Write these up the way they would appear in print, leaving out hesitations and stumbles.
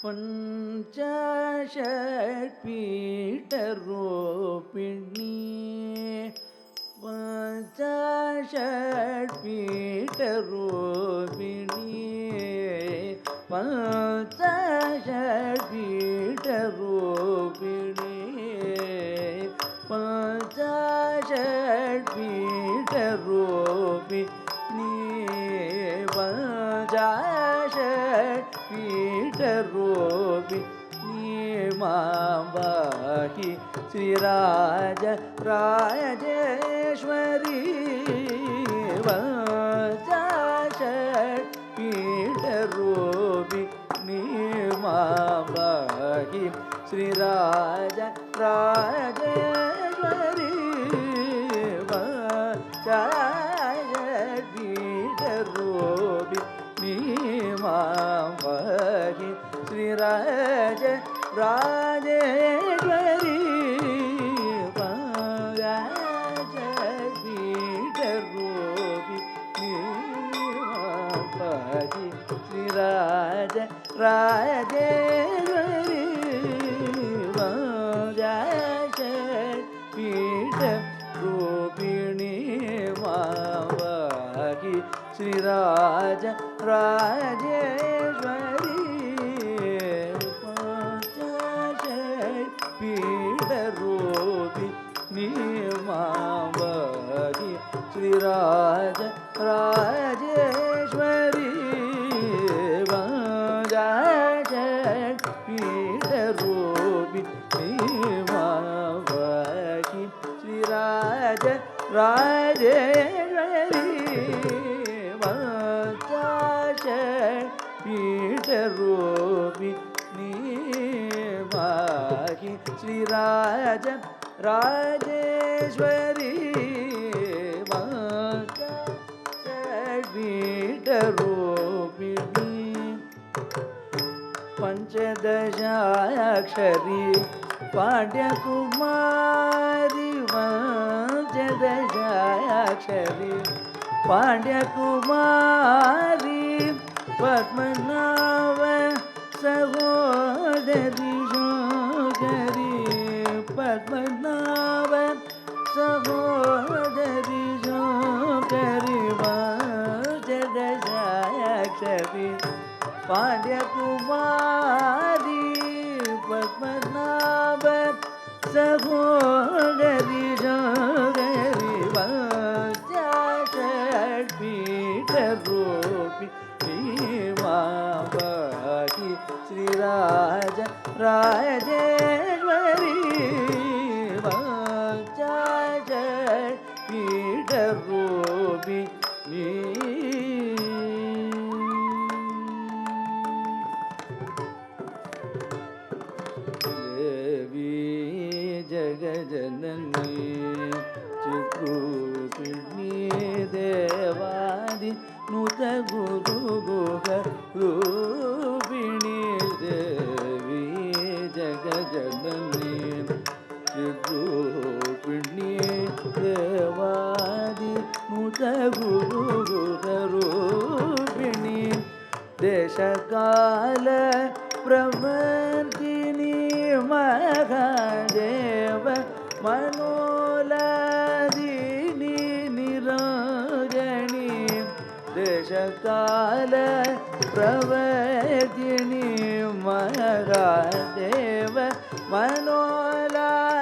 पञ्चाषट्पीठरूपिणी पञ्चाषट्पीठरूपिणी पञ्चाषट्पीठरूपिणी पञ्चाषट्पीठरूपिणी पञ्चाषट्पीठरूपिणी मां श्रीराज राजेश्वरी पञ्चाषट्पीठरूपिणी मां श्रीराज राजेश्वरी पञ्चाषट्पीठरूपिणी मां श्रीराज राजेश्वरी पञ्चाषट्पीठरूपिणी श्रीराज राजेश्वरी पञ्चाषट्पीठरूपिणी मां श्रीराज राजेश्वरी पीठरूपिणी मां श्रीराज राजेश्वरी पीठरूपिणी मां श्रीराज राजेश्वरी पीठरूपिणी मां श्रीराज राजेश्वरी पीठरूपिणी पंचदशाक्षरी पांड्यकुमारी पंचदशाक्षरी पांड्यकुमारी पद्मनाभ सहोदरी शोकरी पद्मनाभ सहोदरी शोकरी पंचदशाक्षरी पांड्यकुमारी पद्मनाभ सहोदरी शोकरी पञ्चाषट्पीठरूपिणी मां श्रीराज राजेश्वरी पञ्चाषट्पीठरूपिणी जगजननी चित्रूपिणी देवादि नूत गुरुगुह रूपिणी देवी जगजननी चित्रूपिणी देवादि नूत गुरुगुह रूपिणी देशकाल प्रवर्तिनी महादेव मनोलादिनी निरंजनी देशकाल प्रवर्तिनी महादेव मनोलादिनी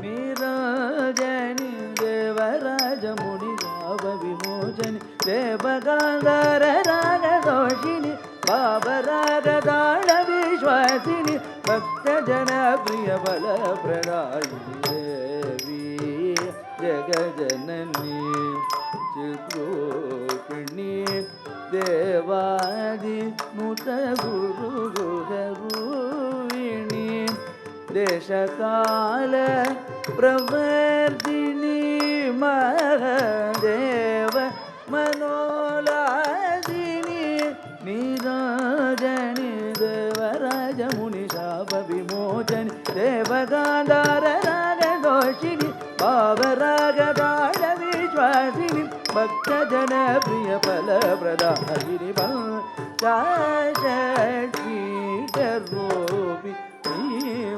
निरंजनी देवराज मुनि भाव विमोचनी देवगांधार रागदोषिनी बाबरागदाण विश्वासिनी भक्तजन प्रिय बल प्रदायिनी देवी जगजननी चित्रूपिणी देवादि नूत गुरुगुहरूपिणी देशकाल प्रवर्तिनी महादेव मनोलादिनी निरंजनी देवराज मुनि शाप विमोचनी देवगांधार रागदोषिनी भावरागदाण विश्वासिनी பக்த ஜன பிரிய பல பிரதாகிரி பீடரோபி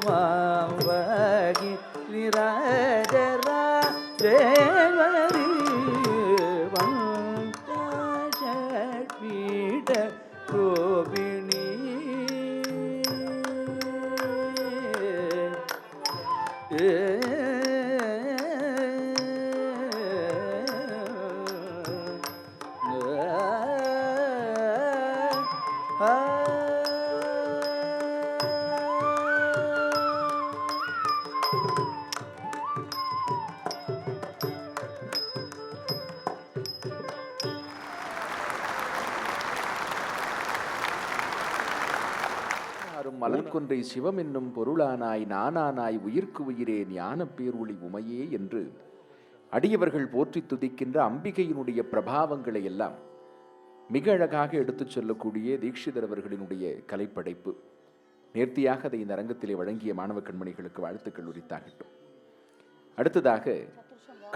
மாவகி நிராஜரா தேவரி பீட ரோபிணி மலர்கொன்றை சிவம் என்னும் பொருளானாய் நானானாய் உயிர்க்கு உயிரே ஞான பேரொளி உமையே என்று அடியவர்கள் போற்றி துதிக்கின்ற அம்பிகையினுடைய பிரபாவங்களை எல்லாம் மிக அழகாக எடுத்துச் சொல்லக்கூடிய தீட்சிதர் அவர்களினுடைய கலைப்படைப்பு. நேர்த்தியாக அதை இந்த அரங்கத்திலே வழங்கிய மாணவ கண்மணிகளுக்கு வாழ்த்துக்கள் உரித்தாகட்டும். அடுத்ததாக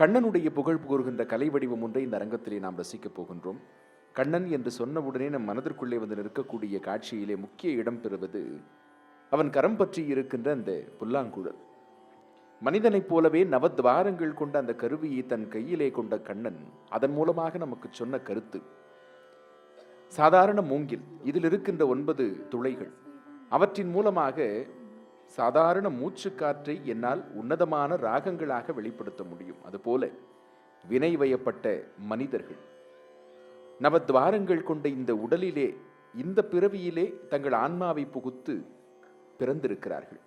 கண்ணனுடைய புகழ் கூறுகின்ற கலை வடிவம் ஒன்றை இந்த அரங்கத்திலே நாம் ரசிக்கப் போகின்றோம். கண்ணன் என்று சொன்னவுடனே நம் மனதிற்குள்ளே வந்து நிற்கக்கூடிய காட்சியிலே முக்கிய இடம் பெறுவது அவன் கரம் பற்றி இருக்கின்ற அந்த புல்லாங்குழல். மனிதனைப் போலவே நவத்வாரங்கள் கொண்ட அந்த கருவியை தன் கையிலே கொண்ட கண்ணன் அதன் மூலமாக நமக்கு சொன்ன கருத்து, சாதாரண மூங்கில் இதில் இருக்கின்ற 9 துளைகள், அவற்றின் மூலமாக சாதாரண மூச்சு காற்றை என்னால் உன்னதமான ராகங்களாக வெளிப்படுத்த முடியும். அதுபோல வினை வயப்பட்ட மனிதர்கள் நவத்வாரங்கள் கொண்ட இந்த உடலிலே இந்த பிறவியிலே தங்கள் ஆன்மாவை புகுத்து பிறந்திருக்கிறார்கள்.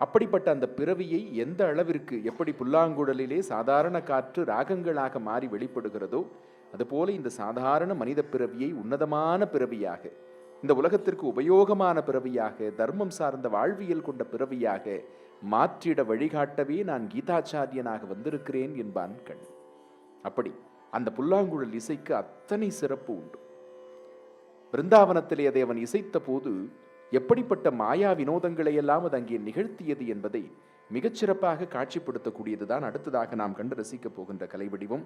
அப்படிப்பட்ட அந்த பிறவியை எந்த அளவிற்கு எப்படி புல்லாங்குழலிலே சாதாரண காற்று ராகங்களாக மாறி வெளிப்படுகிறதோ அதுபோல இந்த சாதாரண மனித பிறவியை உன்னதமான பிறவியாக, இந்த உலகத்திற்கு உபயோகமான பிறவியாக, தர்மம் சார்ந்த வாழ்வியல் கொண்ட பிறவியாக மாற்றிட வழிகாட்டவே நான் கீதாச்சாரியனாக வந்திருக்கிறேன் என்பான் கண். அப்படி அந்த புல்லாங்குழல் இசைக்கு அத்தனை சிறப்பு உண்டு. பிருந்தாவனத்திலே அதை அவன் இசைத்த போது எப்படிப்பட்ட மாயா வினோதங்களை எல்லாம் அது அங்கே நிகழ்த்தியது என்பதை மிகச்சிறப்பாக காட்சிப்படுத்தக்கூடியதுதான் அடுத்ததாக நாம் கண்டு ரசிக்கப் போகின்ற கலை வடிவம்.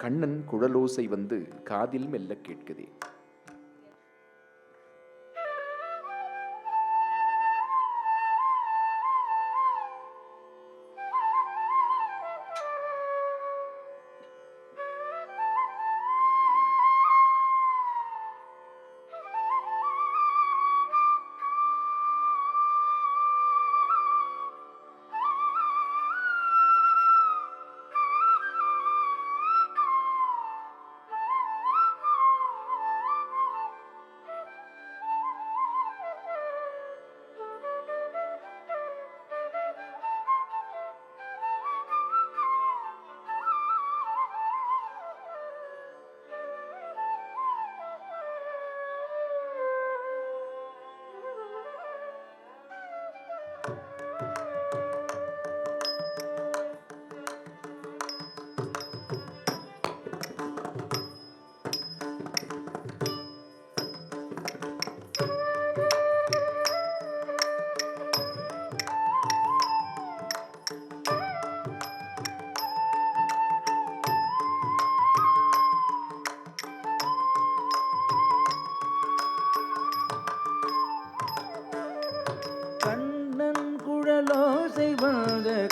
கண்ணன் குழலோசை வந்து காதில் மெல்ல கேட்குதே.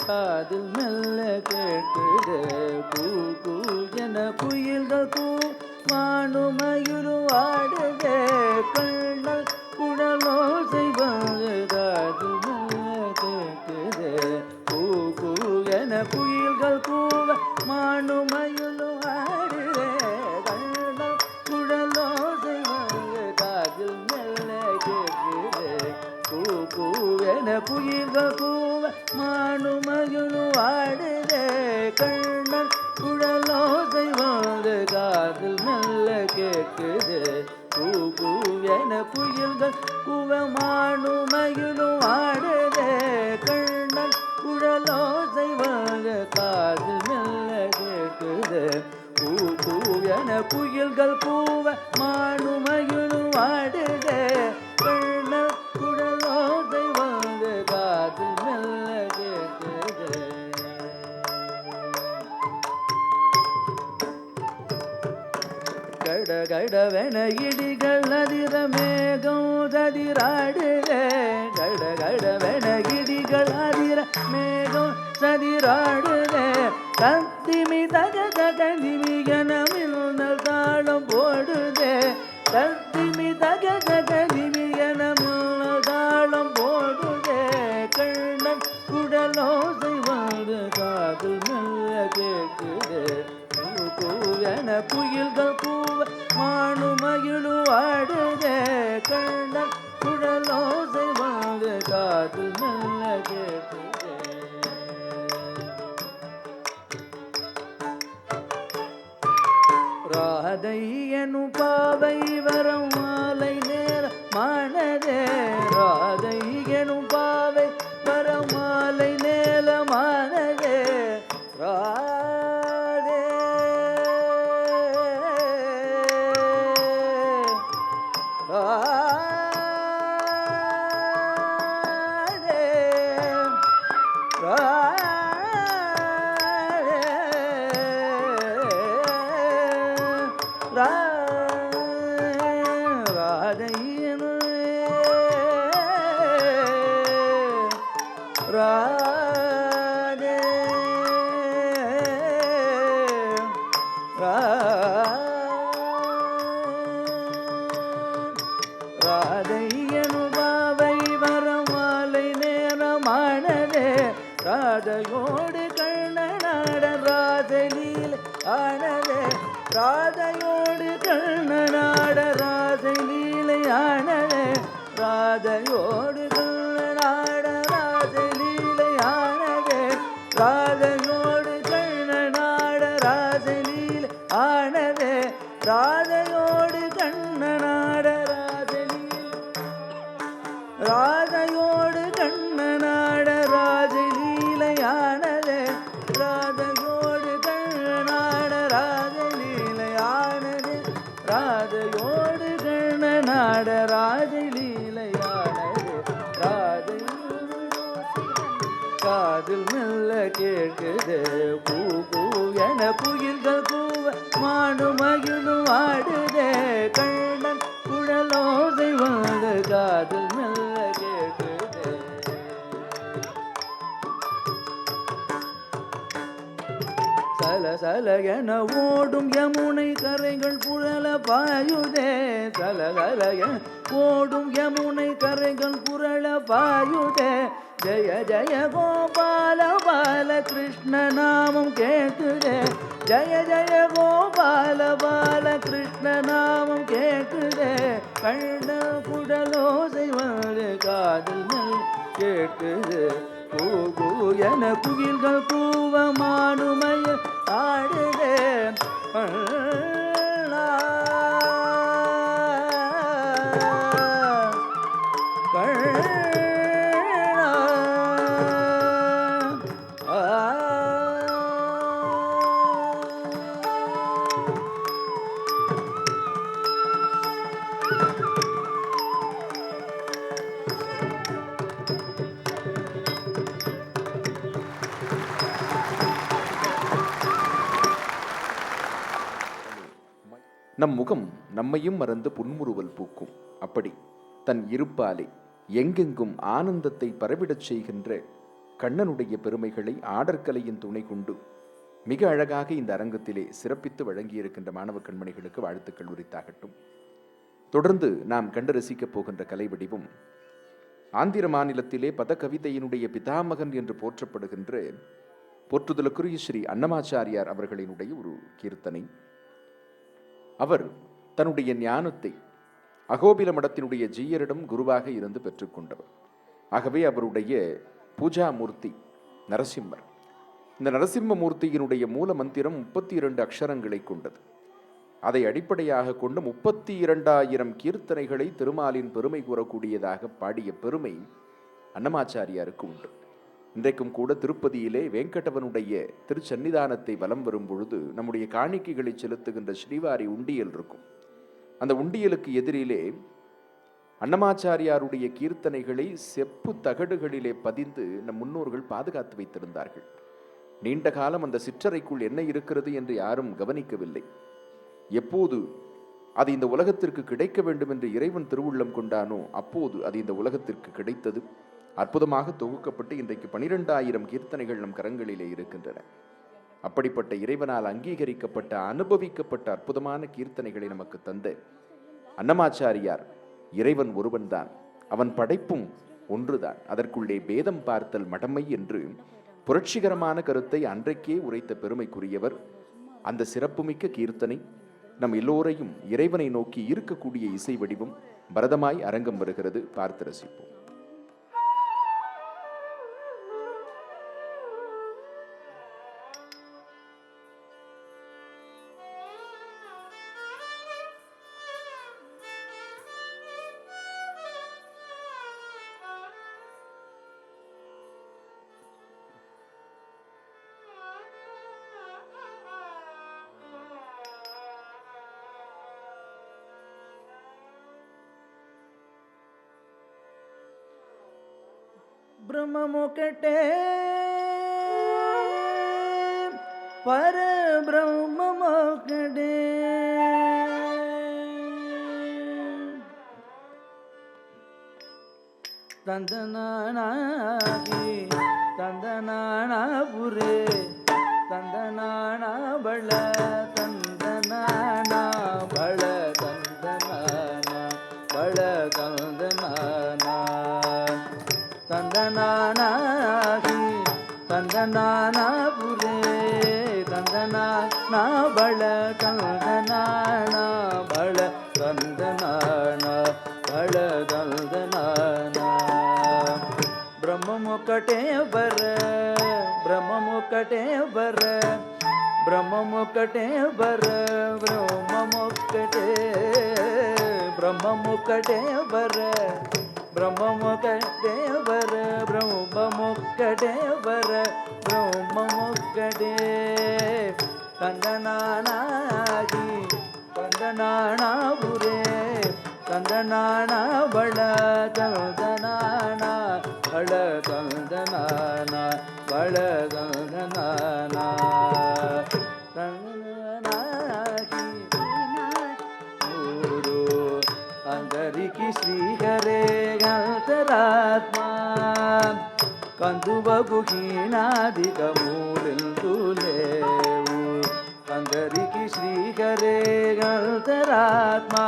காதில் மெல்ல கேட்குது கூ கூ என குயில்கள் கூ வானுமயிலும் ஆடுதே கண்ணல் குழலோசை வந்து காதில் மெல்ல கேட்குது கூ கூ என குயில்கள் கூவ மானுமயிலும் ஆடுதே கண்ணல் குழலோசை வந்து காதில் மெல்ல கேட்குது கூ கூ என குயில்கள் கூவ மானுமயிலும் ஆடுதே கண்ணன் குழலோசை வந்து காதில் மெல்ல கேட்குது கூ கூ என குயில்கள் கூவ மானுமயிலும் ஆடுதே கண்ணன் குழலோசை வந்து காதில் மெல்ல கேட்குது கூ கூ என குயில்கள் கூவ மானுமயிலும் ஆடுதே கண்ணன் குழலோசை வந்து காதில் மெல்ல கேட்குது. கடகடவென இடிகள் அதிர மேகம் சதிராடுதே கடகடவென இடிகள் அதிர மேகம் சதிராடுதே தத்திமி தகத கதிமி என மின்னல் தாளம் போடுதே தத்திமி தகத கதிமி என மின்னல் தாளம் போடுதே கண்ணன் குடலோசை வாழ்ந்து காதில் மெல்ல கேட்குதே என குயில்கள் கூவ மானு மகிழு ஆடுதே கண்ணன் குடலோசை வாழ்ந்து காதில் மெல்ல கேட்குதே ராதை எனும் பாவை வரம் மாலை நேர மானதே ராதை எனும் பாவை வரம் மாலை நேல மானதே ராதே ராதையனுபாவை வரமாலை நேரமானதே ராதையோடு கண்ணனாட ராசலீல ஆனதே ராதையோடு கண்ணனாட ராசலீலை ஆனதே ராதையோடு கண்ணனாட ராசலீலை ஆனதே ராதையோடு கண்ணனாட ராசலீலை ஆனதே ராதையோடு கண்ணனாட ராதையோடு கண்ணனாட ராஜலீலையானதே ராதையோடு கண்ணனாட ராஜலீலையானதே ராதையோடு கண்ணனாட ராஜலீலையானதே ராதையோடு காதில் மெல்ல கேட்குதே பூ பூ என குயில்கள் கூவ மாடு மகிழு ஆடுதே கண்ணன் குழலோசை வாழ்ந்து காதில் மெல்ல கேட்குதே சல சல என ஓடும் யமுனை கரைகள் புரள பாயுதே சல சல என ஓடும் யமுனை கரைகள் புரள பாயுதே ஜய ஜய கோபால பால கிருஷ்ண நாமம் கேட்குதே ஜய ஜய கோபால பால கிருஷ்ண நாமம் கேட்குதே கண்ண குடலோசை வாழு காதில் மெல் கேட்குது கூ கூ என குயில்கள் கூவ மானுமைய ஆடுதே நம் முகம் நம்மையும் மறந்து புன்முறுவல் பூக்கும். அப்படி தன் இருப்பாலே எங்கெங்கும் ஆனந்தத்தை பரவிடச் செய்கின்ற கண்ணனுடைய பெருமைகளை ஆடற்கலையின் துணை கொண்டு மிக அழகாக இந்த அரங்கத்திலே சிறப்பித்து வழங்கியிருக்கின்ற மாணவ கண்மணிகளுக்கு வாழ்த்துக்கள் உரித்தாகட்டும். தொடர்ந்து நாம் கண்டு ரசிக்கப் போகின்ற கலை வடிவம் ஆந்திர மாநிலத்திலே பதகவிதையினுடைய பிதாமகன் என்று போற்றப்படுகின்ற போற்றுதலுக்குரிய ஸ்ரீ அன்னமாச்சாரியார் அவர்களினுடைய ஒரு கீர்த்தனை. அவர் தன்னுடைய ஞானத்தை அகோபில மடத்தினுடைய ஜீயரிடம் குருவாக இருந்து பெற்றுக்கொண்டவர். ஆகவே அவருடைய பூஜா மூர்த்தி நரசிம்மர். இந்த நரசிம்ம மூர்த்தியினுடைய மூல மந்திரம் 32 அக்ஷரங்களை கொண்டது. அதை அடிப்படையாக கொண்டு 32,000 கீர்த்தனைகளை திருமாலின் பெருமை கூறக்கூடியதாக பாடிய பெருமை அன்னமாச்சாரியாருக்கு உண்டு. இன்றைக்கும் கூட திருப்பதியிலே வேங்கடவனுடைய திருச்சன்னிதானத்தை வலம் வரும் பொழுது நம்முடைய காணிக்கைகளை செலுத்துகின்ற ஸ்ரீவாரி உண்டியல் இருக்கும். அந்த உண்டியலுக்கு எதிரிலே அன்னமாச்சாரியாருடைய கீர்த்தனைகளை செப்பு தகடுகளிலே பதிந்து நம் முன்னோர்கள் பாதுகாத்து வைத்திருந்தார்கள். நீண்ட காலம் அந்த சிற்றறைக்குள் என்ன இருக்கிறது என்று யாரும் கவனிக்கவில்லை. எப்போது அது இந்த உலகத்திற்கு கிடைக்க வேண்டும் என்று இறைவன் திருவுள்ளம் கொண்டானோ அப்போது அது இந்த உலகத்திற்கு கிடைத்தது. அற்புதமாக தொகுக்கப்பட்டு இன்றைக்கு 12,000 கீர்த்தனைகள் நம் கரங்களிலே இருக்கின்றன. அப்படிப்பட்ட இறைவனால் அங்கீகரிக்கப்பட்ட அனுபவிக்கப்பட்ட அற்புதமான கீர்த்தனைகளை நமக்கு தந்த அன்னமாச்சாரியார் இறைவன் ஒருவன்தான், அவன் படைப்பும் ஒன்றுதான், அதற்குள்ளே பேதம் பார்த்தல் மடமை என்று புரட்சிகரமான கருத்தை அன்றைக்கே உரைத்த பெருமைக்குரியவர். அந்த சிறப்புமிக்க கீர்த்தனை நம் எல்லோரையும் இறைவனை நோக்கி இருக்கக்கூடிய இசை வடிவம் பரதமாய் அரங்கம் வருகிறது. பார்த்து ரசிப்போம். బ్రహ్మమొకటే పరబ్రహ్మమొకటే తందనానాకి తందనానాపురే తందనానా బళ తందనానా బళ తందనానా బళ తందనానా தந்தனானாகி தந்தனானாபுரே தந்தனானா பள தந்தனானா பள தந்தனானா பள தந்தனானா பிரம்மமொக்கட்டே பர பிரம்மமொக்கட்டே பர பிரம்மமொக்கட்டே பர பிரம்மமொக்கட்டே பிரம்மமொக்கட்டே பர பிரம்மமொக்கட்டே வர பிரம்மமொக்கட்டே வர பிரம்மமொக்கட்டே தந்தனானாகி தந்தனானாபுரே தந்தனானா பள தந்தனானா பள தந்தனானா பள தந்தனானா தந்தனாகி குரு అందరికి శ్రీహరే అంతరాత్మా కందువగు హీనాదికమూలెందులేవు అందరికి శ్రీహరే అంతరాత్మా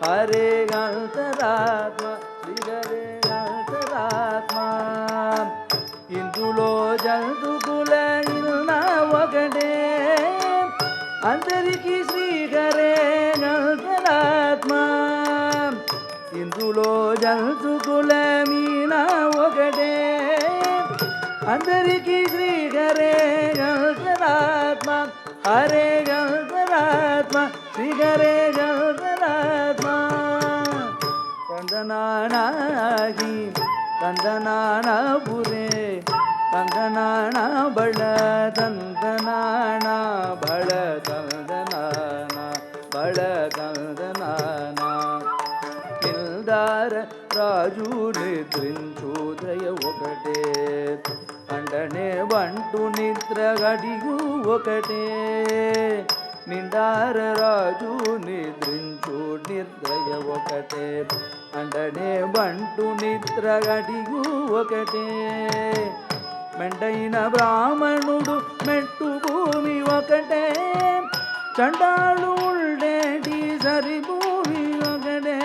హరే అంతరాత్మా శ్రీహరే అంతరాత్మా ఇందులో జంతుకుల ఇన్న ఒకటే అందరికి శ్రీహరే అంతరాత్మా ఇందులో జంతుకుల మీన ఒకటే అందరికి శ్రీహరే అంతరాత్మ హరే అంతరాత్మ శ్రీహరే అంతరాత్మ తందనానాగి తందనానాపురే తందనానా బళ తందనానా బళ తందనానా బళ తందనానా రాజు నిద్రించోదయ ఒకటే అండనే వంటు నిద్ర గడియు ఒకటే నిండార రాజు నిద్రించు నిద్రయ ఒకటే అండనే వంటు నిద్ర గడియు ఒకటే మెండైన బ్రాహ్మణుడు మెట్టు భూమి ఒకటే చండాలు ఉండేటి సరి భూమి ఒకటే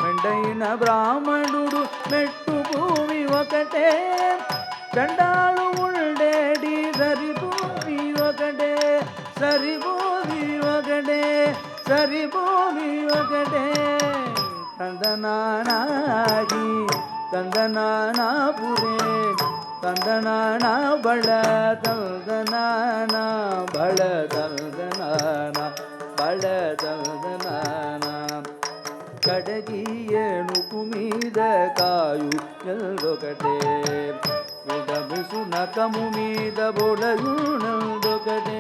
మెండైన బ్రాహ్మణుడు మెట్టు భూమి ఒకటే చండాలు ఉండేటి సరి భూమి ఒకటే సరి భూమి ఒకటే సరి భూమి ఒకటే తందనానాగి తందనానాపురే తందనానా బళ తందనానా బళ తందనానా బళ తందనానా కడగియనుకు మీద కాయు ఎల్దొకటే ఉడమిసు నకము మీద బొడయునొకటే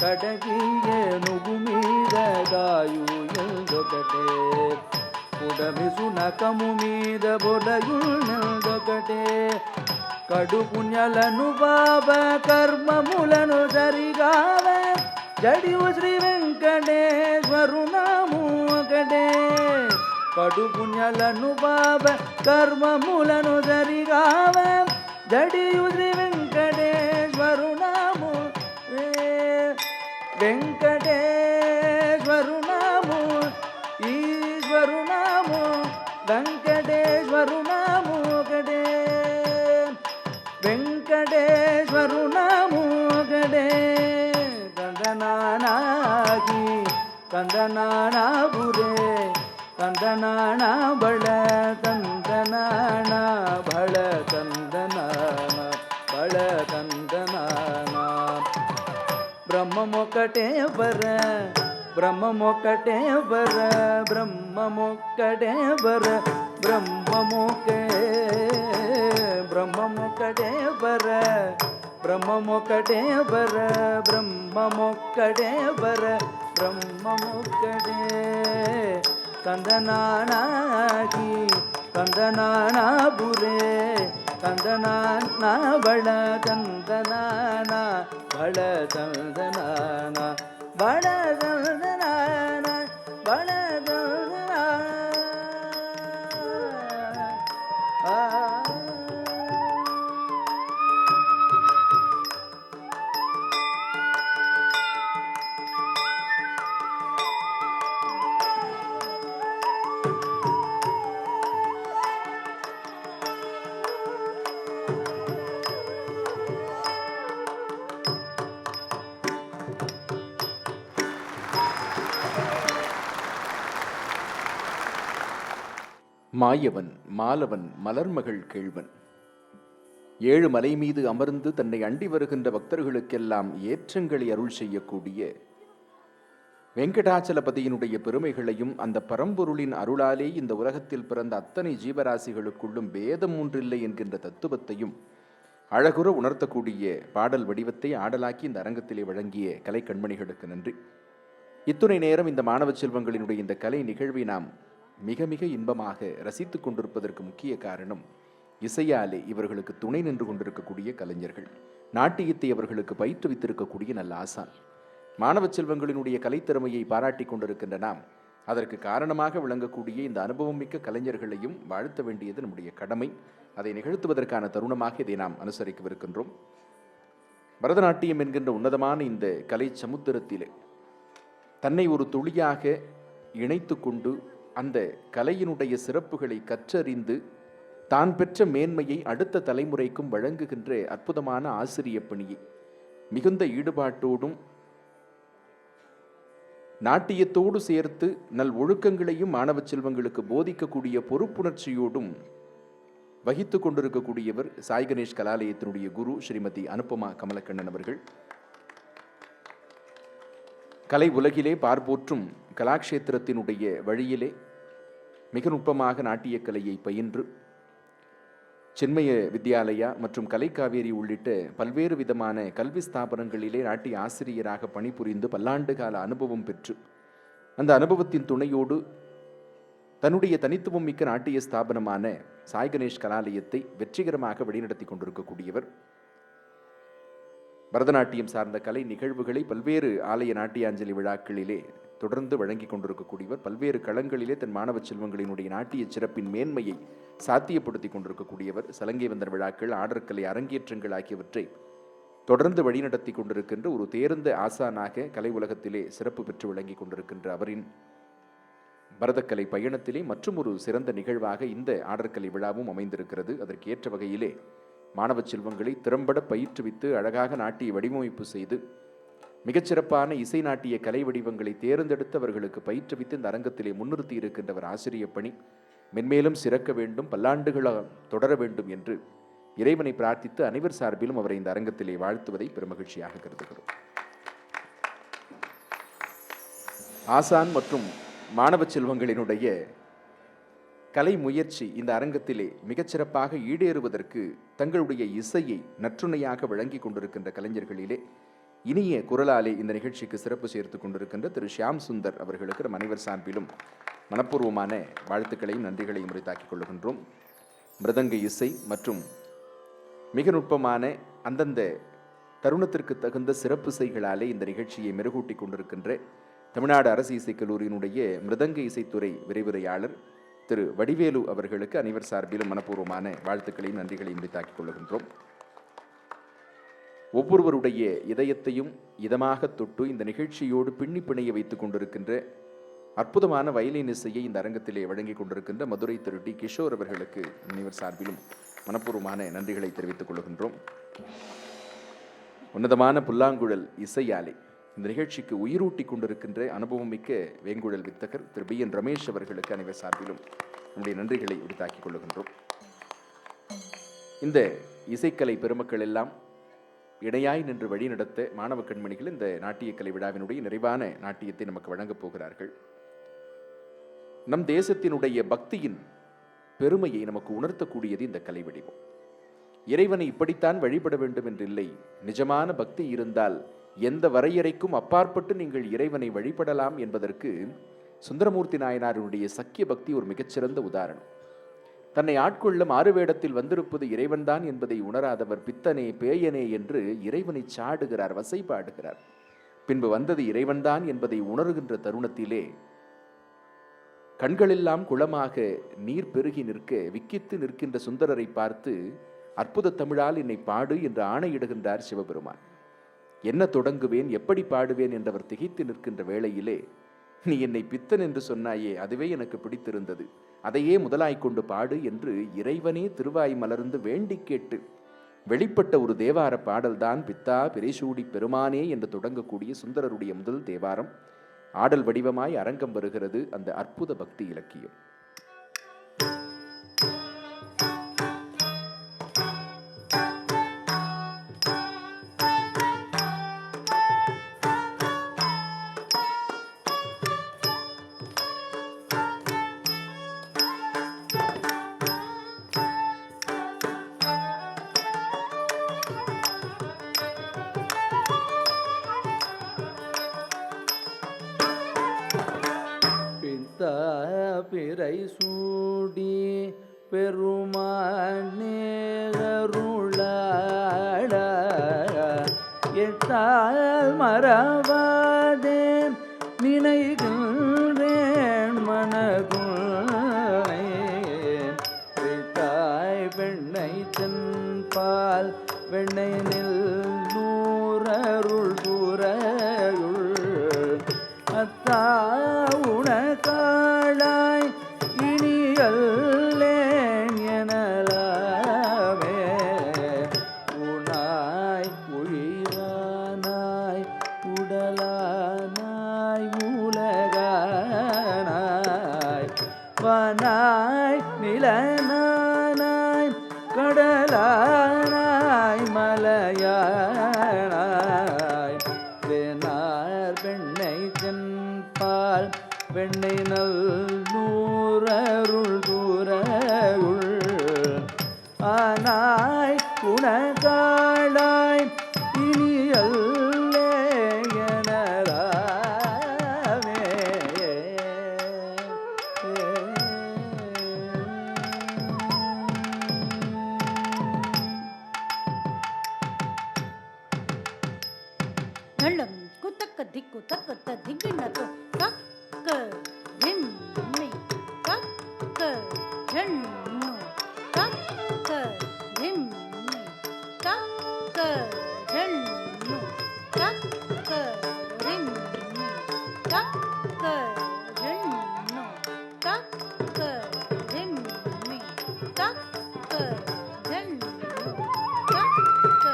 కడగియనుగు మీద కాయు ఎల్దొకటే ఉడమిసు నకము మీద బొడయునొకటే కడు పుణ్యలను పాప కర్మములను జరిగావే జడియు శ్రీ వెంకటేశ్వరు నాము ఒకటే కడు పుణ్యాలను బాబ కర్మములను జరిగావ జడియు శ్రీ వెంకటేశ్వరు నాము వెంకటేశ్వరు నాము ఈశ్వరు నాము వెంకటేశ్వరు నాము ఒకటే వెంకటేశ్వరు నాము ఒకటే కందనానాగి కందనానాబురే కందనాన బళ కందనాన బళ కందనాన బళ కందనాన బ్రహ్మమొక్కటే బర బ్రహ్మమొక్కటే బర బ్రహ్మమొక్కటే బర బ్రహ్మమొక్కే బ్రహ్మమొక్కటే బర బ్రహ్మమొక్కటే బర బ్రహ్మమొక్కటే బర బ్రహ్మమొక్కటే కందనానాగి కందనాన బురే కందనాన బళ కందనాన బళ కందనాన బళ కందనాన బళ மாயவன் மாலவன் மலர்மகள் கேள்வன் 7 மலை மீது அமர்ந்து தன்னை அண்டி வருகின்ற பக்தர்களுக்கெல்லாம் ஏற்றங்களை அருள் செய்யக்கூடிய வெங்கடாச்சலபதியினுடைய பெருமைகளையும் அந்த பரம்பொருளின் அருளாலே இந்த உலகத்தில் பிறந்த அத்தனை ஜீவராசிகளுக்குள்ளும் பேதம் ஒன்றில்லை என்கின்ற தத்துவத்தையும் அழகுற உணர்த்தக்கூடிய பாடல் வடிவத்தை ஆடலாக்கி இந்த அரங்கத்திலே வழங்கிய கலை கண்மணிகளுக்கு நன்றி. இத்துணை நேரம் இந்த மாணவ செல்வங்களினுடைய இந்த கலை நிகழ்வை நாம் மிக மிக இன்பமாக ரசித்து கொண்டிருப்பதற்கு முக்கிய காரணம் இசையாலே இவர்களுக்கு துணை நின்று கொண்டிருக்கக்கூடிய கலைஞர்கள், நாட்டியத்தை அவர்களுக்கு பயிற்றுவித்திருக்கக்கூடிய நல்ல ஆசான். மாணவ செல்வங்களினுடைய கலைத்திறமையை பாராட்டி கொண்டிருக்கின்ற நாம் அதற்கு காரணமாக விளங்கக்கூடிய இந்த அனுபவம் மிக்க கலைஞர்களையும் வாழ்த்த வேண்டியது நம்முடைய கடமை. அதை நிகழ்த்துவதற்கான தருணமாக இதை நாம் அனுசரிக்கவிருக்கின்றோம். பரதநாட்டியம் என்கின்ற உன்னதமான இந்த கலை சமுத்திரத்திலே தன்னை ஒரு துளியாக இணைத்து கொண்டு அந்த கலையினுடைய சிறப்புகளை கற்றறிந்து தான் பெற்ற மேன்மையை அடுத்த தலைமுறைக்கும் வழங்குகின்ற அற்புதமான ஆசிரிய பணியை மிகுந்த ஈடுபாட்டோடும் நாட்டியத்தோடு சேர்த்து நல் ஒழுக்கங்களையும் மாணவ செல்வங்களுக்கு போதிக்கக்கூடிய பொறுப்புணர்ச்சியோடும் வகித்து கொண்டிருக்கக்கூடியவர் சாய் கணேஷ் கலாலயத்தினுடைய குரு ஸ்ரீமதி அனுபமா கமலக்கண்ணன் அவர்கள். கலை உலகிலே பார்போற்றும் கலாக்ஷேத்திரத்தினுடைய வழியிலே மிக நுட்பமாக நாட்டியக்கலையை பயின்று சின்மய வித்யாலயா மற்றும் கலைக்காவேரி உள்ளிட்ட பல்வேறு விதமான கல்வி ஸ்தாபனங்களிலே நாட்டிய ஆசிரியராக பணிபுரிந்து பல்லாண்டு கால அனுபவம் பெற்று அந்த அனுபவத்தின் துணையோடு தன்னுடைய தனித்துவம் மிக்க நாட்டிய ஸ்தாபனமான சாய் கணேஷ் கலாலயத்தை வெற்றிகரமாக வழிநடத்தி கொண்டிருக்கக்கூடியவர். பரதநாட்டியம் சார்ந்த கலை நிகழ்வுகளை பல்வேறு ஆலய நாட்டியாஞ்சலி விழாக்களிலே தொடர்ந்து வழங்கி கொண்டிருக்கக்கூடியவர். பல்வேறு களங்களிலே தன் மாணவ செல்வங்களினுடைய நாட்டிய சிறப்பின் மேன்மையை சாத்தியப்படுத்தி கொண்டிருக்கக்கூடியவர். சலங்கை வந்தர் விழாக்கள், ஆடற்கலை அரங்கேற்றங்கள் ஆகியவற்றை தொடர்ந்து வழிநடத்தி கொண்டிருக்கின்ற ஒரு தேர்ந்த ஆசானாக கலை உலகத்திலே சிறப்பு பெற்று விளங்கி கொண்டிருக்கின்ற அவரின் பரதக்கலை பயணத்திலே மற்றும் ஒரு சிறந்த நிகழ்வாக இந்த ஆடற்கலை விழாவும் அமைந்திருக்கிறது. அதற்கு ஏற்ற வகையிலே மாணவ செல்வங்களை திறம்பட பயிற்றுவித்து அழகாக நாட்டிய வடிவமைப்பு செய்து மிகச்சிறப்பான இசை நாட்டிய கலை வடிவங்களை தேர்ந்தெடுத்து அவர்களுக்கு பயிற்றுவித்து இந்த அரங்கத்திலே முன்னிறுத்தி இருக்கின்றவர் ஆசிரிய பணி மென்மேலும் சிறக்க வேண்டும், பல்லாண்டுகளாக தொடர வேண்டும் என்று இறைவனை பிரார்த்தித்து அனைவர் சார்பிலும் அவரை இந்த அரங்கத்திலே வாழ்த்துவதை பெருமகிழ்ச்சியாக கருதுகிறோம். ஆசான் மற்றும் மாணவ செல்வங்களினுடைய கலை முயற்சி இந்த அரங்கத்திலே மிகச்சிறப்பாக ஈடேறுவதற்கு தங்களுடைய இசையை நற்றுணையாக வழங்கி கொண்டிருக்கின்ற கலைஞர்களிலே இனிய குரலாலே இந்த நிகழ்ச்சிக்கு சிறப்பு சேர்த்து கொண்டிருக்கின்ற திரு ஷியாம் சுந்தர் அவர்களுக்கு நம் அனைவர் சார்பிலும் மனப்பூர்வமான வாழ்த்துக்களையும் நன்றிகளையும் உரித்தாக்கிக் கொள்கின்றோம். மிருதங்க இசை மற்றும் மிக நுட்பமான அந்தந்த தருணத்திற்கு தகுந்த சிறப்பு இசைகளாலே இந்த நிகழ்ச்சியை மெருகூட்டி கொண்டிருக்கின்ற தமிழ்நாடு அரசு இசைக்கல்லூரியினுடைய மிருதங்க இசைத்துறை விரைவுரையாளர் திரு வடிவேலு அவர்களுக்கு அனைவர் சார்பிலும் மனப்பூர்வமான வாழ்த்துக்களையும் நன்றிகளையும் உரித்தாக்கிக் கொள்ளுகின்றோம். ஒவ்வொருவருடைய இதயத்தையும் இதமாக தொட்டு இந்த நிகழ்ச்சியோடு பின்னி பிணைய வைத்துக் கொண்டிருக்கின்ற அற்புதமான வயலின் இசையை இந்த அரங்கத்திலே வழங்கிக் கொண்டிருக்கின்ற மதுரை திரு டி கிஷோர் அவர்களுக்கு அனைவர் சார்பிலும் மனப்பூர்வமான நன்றிகளை தெரிவித்துக் கொள்கின்றோம். உன்னதமான புல்லாங்குழல் இசையாலே இந்த நிகழ்ச்சிக்கு உயிரூட்டி கொண்டிருக்கின்ற அனுபவம் மிக்க வேங்குழல் வித்தகர் திரு பி என் ரமேஷ் அவர்களுக்கு அனைவர் சார்பிலும் நம்முடைய நன்றிகளை உரித்தாக்கிக் கொள்ளுகின்றோம். இந்த இசைக்கலை பெருமக்கள் எல்லாம் இணையாய் நின்று வழி நடத்த மாணவ கண்மணிகள் இந்த நாட்டியக்கலை விழாவினுடைய நிறைவான நாட்டியத்தை நமக்கு வழங்கப் போகிறார்கள். நம் தேசத்தினுடைய பக்தியின் பெருமையை நமக்கு உணர்த்தக்கூடியது இந்த கலை வடிவம். இறைவனை இப்படித்தான் வழிபட வேண்டும் என்றில்லை. நிஜமான பக்தி இருந்தால் எந்த வரையறைக்கும் அப்பாற்பட்டு நீங்கள் இறைவனை வழிபடலாம் என்பதற்கு சுந்தரமூர்த்தி நாயனாருடைய சக்கிய பக்தி ஒரு மிகச்சிறந்த உதாரணம். தன்னை ஆட்கொள்ள மாறுவேடத்தில் வந்திருப்பது இறைவன்தான் என்பதை உணராதவர் பித்தனே பேயனே என்று இறைவனை சாடுகிறார், வசைபாடுகிறார். பின்பு வந்தது இறைவன்தான் என்பதை உணர்கின்ற தருணத்திலே கண்களெல்லாம் குளமாக நீர் பெருகி நிற்க விக்கித்து நிற்கின்ற சுந்தரரை பார்த்து அற்புத தமிழால் என்னை பாடு என்று ஆணையிடுகின்றார் சிவபெருமான். என்ன தொடங்குவேன், எப்படி பாடுவேன் என்றவர் திகைத்து நிற்கின்ற வேளையிலே, நீ என்னை பித்தன் என்று சொன்னாயே, அதுவே எனக்கு பிடித்திருந்தது, அதையே முதலாய்க்கொண்டு பாடு என்று இறைவனே திருவாய் மலர்ந்து வேண்டி கேட்டு வெளிப்பட்ட ஒரு தேவார பாடல்தான் பித்தா பிறைசூடி பெருமானே என்று தொடங்கக்கூடிய சுந்தரருடைய முதல் தேவாரம். ஆடல் வடிவமாய் அரங்கம் வருகிறது அந்த அற்புத பக்தி இலக்கியம். பிறை சூடி பெருமானே அருளாள எட்டால் மறவாதே நினைகின்றேன் மனகுள்ளே தாய் வெண்ணை தென்பால் வெண்ணை நெல் நூறருள் தூரையுள் அத்தா உனக்காளாய் இனியல்லேன் எனலாமே உனாய் உயிரானாய் உடலானாய் உலகானாய் வனாய் நிலனானாய் கடலானாய் மலையானாய் தேனார் பெண்ணை தென்பால் வெண்ணை நல் நூறருள் தூரையுள் ஆனாய் குணகாளாய் இனியல்லே எனலாமே. நள்ளம் குத்தக்க திக்கு தக்கத்த திக்கிண்ணக்கு தக்க திம்மி தக்க ஜண்ணு தக்க திம்மி தக்க ஜண்ணு தக்க திம்மி தக்க ஜண்ணு தக்க திம்மி தக்க ஜண்ணு தக்க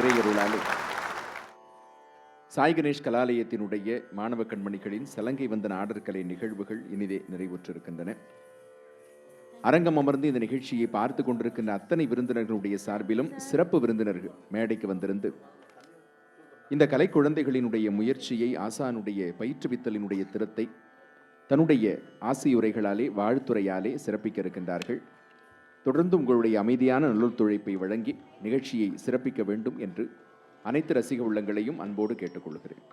இறையருளாலே சாய் கணேஷ் கலாலயத்தினுடைய மாணவ கண்மணிகளின் சலங்கை வந்தன ஆடற்கலை நிகழ்வுகள் இனிதே நிறைவுற்றிருக்கின்றன. அரங்கம் அமர்ந்து இந்த நிகழ்ச்சியை பார்த்து கொண்டிருக்கின்ற அத்தனை விருந்தினர்களுடைய சார்பிலும் சிறப்பு விருந்தினர்கள் மேடைக்கு வந்திருந்து இந்த கலை குழந்தைகளினுடைய முயற்சியை, ஆசானுடைய பயிற்றுவித்தலினுடைய திறத்தை தன்னுடைய ஆசியுரைகளாலே வாழ்த்துறையாலே சிறப்பிக்க இருக்கின்றார்கள். தொடர்ந்து உங்களுடைய அமைதியான நல்லொத்துழைப்பை வழங்கி நிகழ்ச்சியை சிறப்பிக்க வேண்டும் என்று அனைத்து ரசிக உள்ளங்களையும் அன்போடு கேட்டுக்கொள்கிறேன்.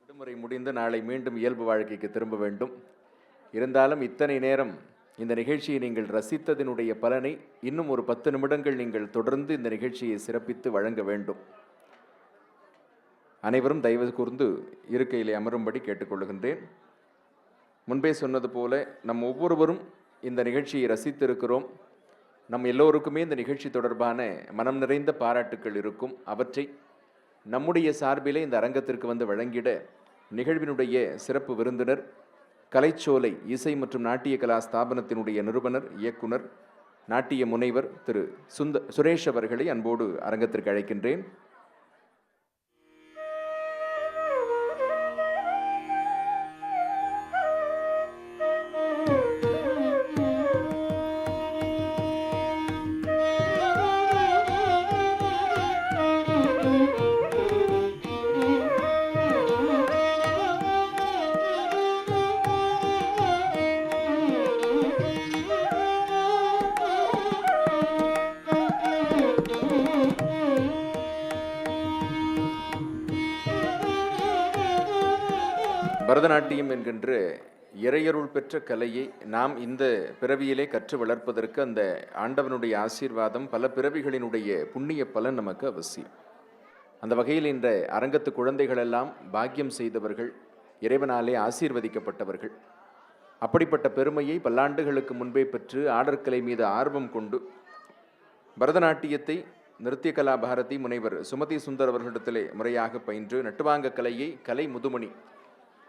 விடுமுறை முடிந்து நாளை மீண்டும் இயல்பு வாழ்க்கைக்கு திரும்ப வேண்டும். இருந்தாலும் இத்தனை நேரம் இந்த நிகழ்ச்சியை நீங்கள் ரசித்ததினுடைய பலனை இன்னும் ஒரு 10 நிமிடங்கள் நீங்கள் தொடர்ந்து இந்த நிகழ்ச்சியை சிறப்பித்து வழங்க வேண்டும். அனைவரும் தயவு கூர்ந்து இருக்கையிலே அமரும்படி கேட்டுக்கொள்கின்றேன். முன்பே சொன்னது போல நம் ஒவ்வொருவரும் இந்த நிகழ்ச்சியை ரசித்திருக்கிறோம். நம் எல்லோருக்குமே இந்த நிகழ்ச்சி தொடர்பான மனம் நிறைந்த பாராட்டுக்கள் இருக்கும். அவற்றை நம்முடைய சார்பிலே இந்த அரங்கத்திற்கு வந்து வழங்கிட நிகழ்வினுடைய சிறப்பு விருந்தினர், கலைச்சோலை இசை மற்றும் நாட்டிய கலா ஸ்தாபனத்தினுடைய நிறுவனர், இயக்குனர், நாட்டிய முனைவர் திரு சுரேஷ் அவர்களை அன்போடு அரங்கத்திற்கு அழைக்கின்றேன். பரதநாட்டியம் என்கின்ற இறையருள் பெற்ற கலையை நாம் இந்த பிறவியிலே கற்று வளர்ப்பதற்கு அந்த ஆண்டவனுடைய ஆசீர்வாதம், பல பிறவிகளினுடைய புண்ணிய பலன் நமக்கு அவசியம். அந்த வகையில் இந்த அரங்கத்து குழந்தைகளெல்லாம் பாக்கியம் செய்தவர்கள், இறைவனாலே ஆசீர்வதிக்கப்பட்டவர்கள். அப்படிப்பட்ட பெருமையை பல்லாண்டுகளுக்கு முன்பே பெற்று ஆடற்கலை மீது ஆர்வம் கொண்டு பரதநாட்டியத்தை நிருத்திய கலா பாரதி முனைவர் சுமதி சுந்தர் அவர்களிடத்திலே முறையாக பயின்று நட்டுவாங்க கலையை கலை முதுமணி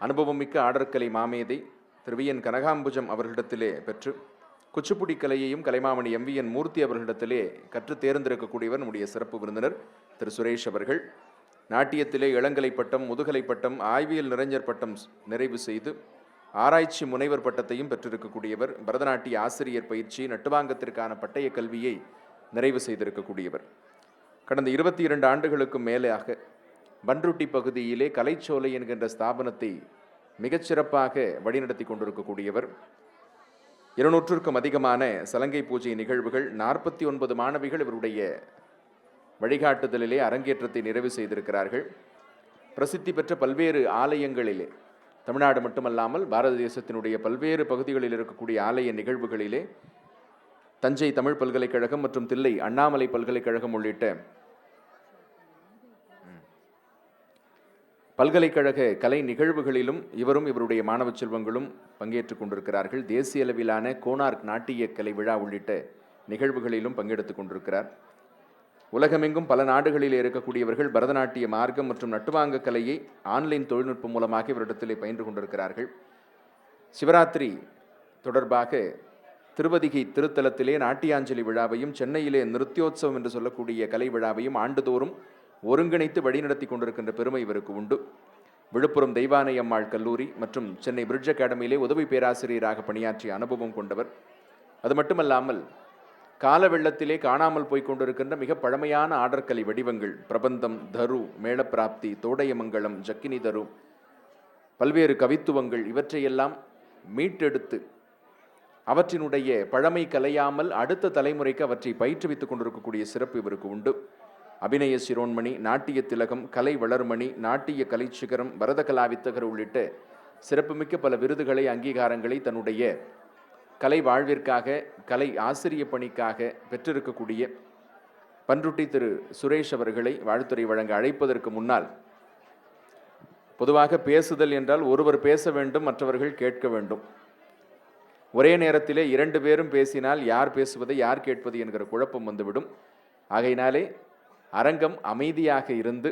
அனுபவமிக்க ஆடற்கலை மாமேதை திரு வி என் கனகாம்புஜம் அவர்களிடத்திலே பெற்று குச்சிப்புடி கலையையும் கலைமாமணி MVN மூர்த்தி அவர்களிடத்திலே கற்று தேர்ந்தெடுக்கக்கூடியவர் நம்முடைய சிறப்பு விருந்தினர் திரு சுரேஷ் அவர்கள். நாட்டியத்திலே இளங்கலை பட்டம், முதுகலை பட்டம், ஆய்வியல் நிறைஞர் பட்டம் நிறைவு செய்து ஆராய்ச்சி முனைவர் பட்டத்தையும் பெற்றிருக்கக்கூடியவர். பரதநாட்டிய ஆசிரியர் பயிற்சி, நட்டுவாங்கத்திற்கான பட்டய கல்வியை நிறைவு செய்திருக்கக்கூடியவர். கடந்த 22 ஆண்டுகளுக்கும் மேலாக பன்ருட்டி பகுதியிலே கலைச்சோலை என்கின்ற ஸ்தாபனத்தை மிகச்சிறப்பாக வழிநடத்தி கொண்டிருக்கக்கூடியவர். 200க்கும் அதிகமான சலங்கை பூஜை நிகழ்வுகள், 49 மாணவிகள் இவருடைய வழிகாட்டுதலிலே அரங்கேற்றத்தை நிறைவு செய்திருக்கிறார்கள். பிரசித்தி பெற்ற பல்வேறு ஆலயங்களிலே, தமிழ்நாடு மட்டுமல்லாமல் பாரத தேசத்தினுடைய பல்வேறு பகுதிகளில் இருக்கக்கூடிய ஆலய நிகழ்வுகளிலே தஞ்சை தமிழ் பல்கலைக்கழகம் மற்றும் தில்லை அண்ணாமலை பல்கலைக்கழகம் உள்ளிட்ட பல்கலைக்கழக கலை நிகழ்வுகளிலும் இவரும் இவருடைய மாணவ செல்வங்களும் பங்கேற்றுக் கொண்டிருக்கிறார்கள். தேசிய அளவிலான கோனார்க் நாட்டிய கலை விழா உள்ளிட்ட நிகழ்வுகளிலும் பங்கெடுத்துக் கொண்டிருக்கிறார். உலகமெங்கும் பல நாடுகளில் இருக்கக்கூடியவர்கள் பரதநாட்டிய மார்க்கம் மற்றும் நட்டுவாங்க கலையை ஆன்லைன் தொழில்நுட்பம் மூலமாக இவரிடத்திலே பயின்று கொண்டிருக்கிறார்கள். சிவராத்திரி தொடர்பாக திருவதிகை திருத்தலத்திலே நாட்டியாஞ்சலி விழாவையும், சென்னையிலே நிருத்தியோத்சவம் என்று சொல்லக்கூடிய கலை விழாவையும் ஆண்டுதோறும் ஒருங்கிணைத்து வழிநடத்தி கொண்டிருக்கின்ற பெருமை இவருக்கு உண்டு. விழுப்புரம் தெய்வானை அம்மாள் கல்லூரி மற்றும் சென்னை பிரிட்ஜ் அகாடமியிலே உதவி பேராசிரியராக பணியாற்றிய அனுபவம் கொண்டவர். அது மட்டுமல்லாமல் கால வெள்ளத்திலே காணாமல் போய்கொண்டிருக்கின்ற மிக பழமையான ஆடற்கலை வடிவங்கள், பிரபந்தம், தரு, மேளப்பிராப்தி, தோடையமங்கலம், ஜக்கினி தரு, பல்வேறு கவித்துவங்கள் இவற்றையெல்லாம் மீட்டெடுத்து அவற்றினுடைய பழமை கலையாமல் அடுத்த தலைமுறைக்கு அவற்றை பயிற்றுவித்துக் கொண்டிருக்கக்கூடிய சிறப்பு இவருக்கு உண்டு. அபிநய சிரோன்மணி, நாட்டிய திலகம், கலை வளர்மணி, நாட்டிய கலைச்சிகரம், பரத கலாவித்தகர் உள்ளிட்ட சிறப்புமிக்க பல விருதுகளை, அங்கீகாரங்களை தன்னுடைய கலை வாழ்விற்காக, கலை ஆசிரிய பணிக்காக பெற்றிருக்கக்கூடிய பன்ருட்டி திரு சுரேஷ் அவர்களை வாழ்த்துறை வழங்க அழைப்பதற்கு முன்னால், பொதுவாக பேசுதல் என்றால் ஒருவர் பேச வேண்டும், மற்றவர்கள் கேட்க வேண்டும். ஒரே நேரத்திலே 2 பேரும் பேசினால் யார் பேசுவதை யார் கேட்பது என்கிற குழப்பம் வந்துவிடும். ஆகையினாலே அரங்கம் அமைதியாக இருந்து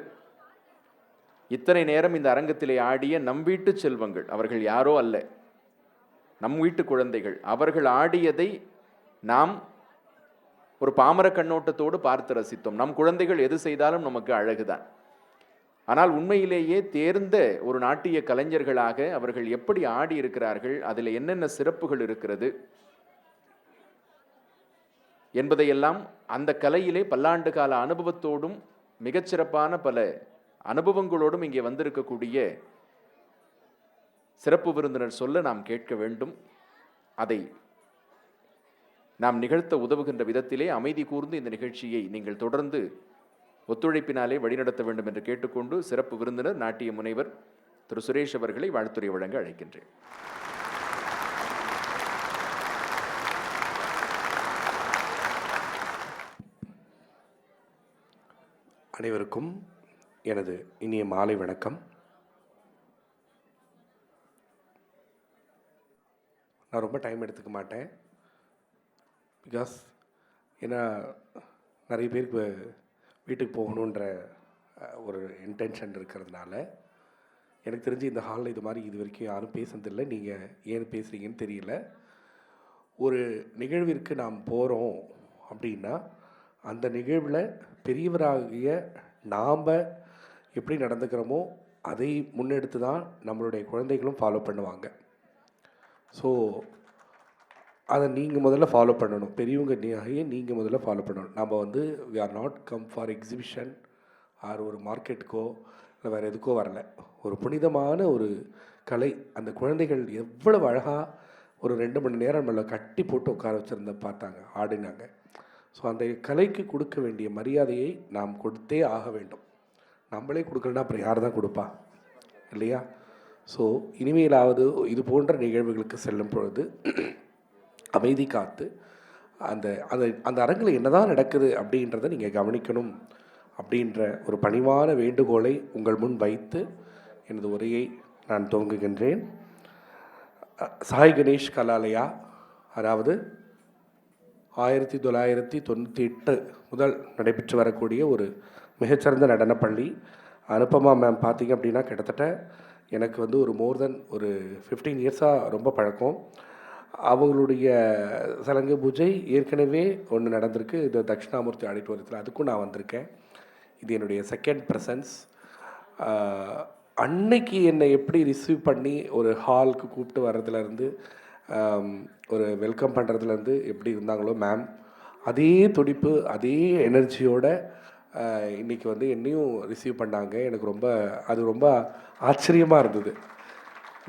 இத்தனை நேரம் இந்த அரங்கத்திலே ஆடிய நம் வீட்டு செல்வங்கள், அவர்கள் யாரோ அல்ல, நம் வீட்டு குழந்தைகள், அவர்கள் ஆடியதை நாம் ஒரு பாமர கண்ணோட்டத்தோடு பார்த்து ரசித்தோம். நம் குழந்தைகள் எது செய்தாலும் நமக்கு அழகுதான். ஆனால் உண்மையிலேயே தேர்ந்த ஒரு நாட்டிய கலைஞர்களாக அவர்கள் எப்படி ஆடி இருக்கிறார்கள், அதில் என்னென்ன சிறப்புகள் இருக்கிறது என்பதையெல்லாம் அந்த கலையிலே பல்லாண்டு கால அனுபவத்தோடும் மிகச்சிறப்பான பல அனுபவங்களோடும் இங்கே வந்திருக்கக்கூடிய சிறப்பு விருந்தினர் சொல்ல நாம் கேட்க வேண்டும். அதை நாம் நிகழ்த்த உதவுகின்ற விதத்திலே அமைதி கூர்ந்து இந்த நிகழ்ச்சியை நீங்கள் தொடர்ந்து ஒத்துழைப்பினாலே வழிநடத்த வேண்டும் என்று கேட்டுக்கொண்டு சிறப்பு விருந்தினர் நாட்டிய முனைவர் திரு சுரேஷ் அவர்களை வாழ்த்துரை வழங்க அழைக்கின்றேன். அனைவருக்கும் எனது இனிய மாலை வணக்கம். நான் ரொம்ப டைம் எடுத்துக்க மாட்டேன். பிகாஸ் ஏன்னா நிறைய பேருக்கு வீட்டுக்கு போகணுன்ற ஒரு இன்டென்ஷன் இருக்கிறதுனால எனக்கு தெரிஞ்சு இந்த ஹாலில் இது மாதிரி இது வரைக்கும் யாரும் பேசுனதில்லை. நீங்கள் ஏன் பேசுகிறீங்கன்னு தெரியல. ஒரு நிகழ்விற்கு நாம் போகிறோம் அப்படின்னா அந்த நிகழ்வில் பெரியவராகிய நாம் எப்படி நடந்துக்கிறோமோ அதை முன்னெடுத்து தான் நம்மளுடைய குழந்தைகளும் ஃபாலோ பண்ணுவாங்க. ஸோ அதை நீங்கள் முதல்ல ஃபாலோ பண்ணணும். பெரியவங்க நீங்கள் முதல்ல ஃபாலோ பண்ணணும். நம்ம வந்து we are not come for exhibition or ஒரு மார்க்கெட்டுக்கோ இல்லை வேறு எதுக்கோ வரல. ஒரு புனிதமான ஒரு கலை. அந்த குழந்தைகள் எவ்வளவு அழகாக ஒரு 2 மணி நேரம் நம்மளை கட்டி போட்டு உட்கார வச்சுருந்த பார்த்தாங்க, ஆடினாங்க. ஸோ அந்த கலைக்கு கொடுக்க வேண்டிய மரியாதையை நாம் கொடுத்தே ஆக வேண்டும். நம்மளே கொடுக்கலன்னா அப்புறம் யார் தான் கொடுப்பா இல்லையா? ஸோ இனிமேலாவது இது போன்ற நிகழ்வுகளுக்கு செல்லும் பொழுது அமைதி காத்து அந்த அந்த அந்த அரங்கில் என்ன தான் நடக்குது அப்படின்றத நீங்கள் கவனிக்கணும் அப்படின்ற ஒரு பணிவான வேண்டுகோளை உங்கள் முன் வைத்து எனது உரையை நான் துவங்குகின்றேன். சாய் கணேஷ் கலாலயா, அதாவது 1998 முதல் நடைபெற்று வரக்கூடிய ஒரு மிகச்சிறந்த நடனப்பள்ளி. அனுபமா மேம் பார்த்திங்க அப்படின்னா கிட்டத்தட்ட எனக்கு வந்து ஒரு மோர் தென் ஒரு 15 இயர்ஸாக ரொம்ப பழக்கம். அவங்களுடைய சலங்கை பூஜை ஏற்கனவே ஒன்று நடந்திருக்கு, இது தட்சிணாமூர்த்தி ஆடிட்டோரியத்தில். அதுக்கும் நான் வந்திருக்கேன். இது என்னுடைய செகண்ட் ப்ரெசன்ஸ். அன்னைக்கு என்னை எப்படி ரிசீவ் பண்ணி ஒரு ஹாலுக்கு கூப்பிட்டு வர்றதுலேருந்து ஒரு வெல்கம் பண்ணுறதுலேருந்து எப்படி இருந்தாங்களோ மேம், அதே துடிப்பு அதே எனர்ஜியோடு இன்றைக்கி வந்து என்னையும் ரிசீவ் பண்ணாங்க. எனக்கு அது ரொம்ப ஆச்சரியமாக இருந்தது.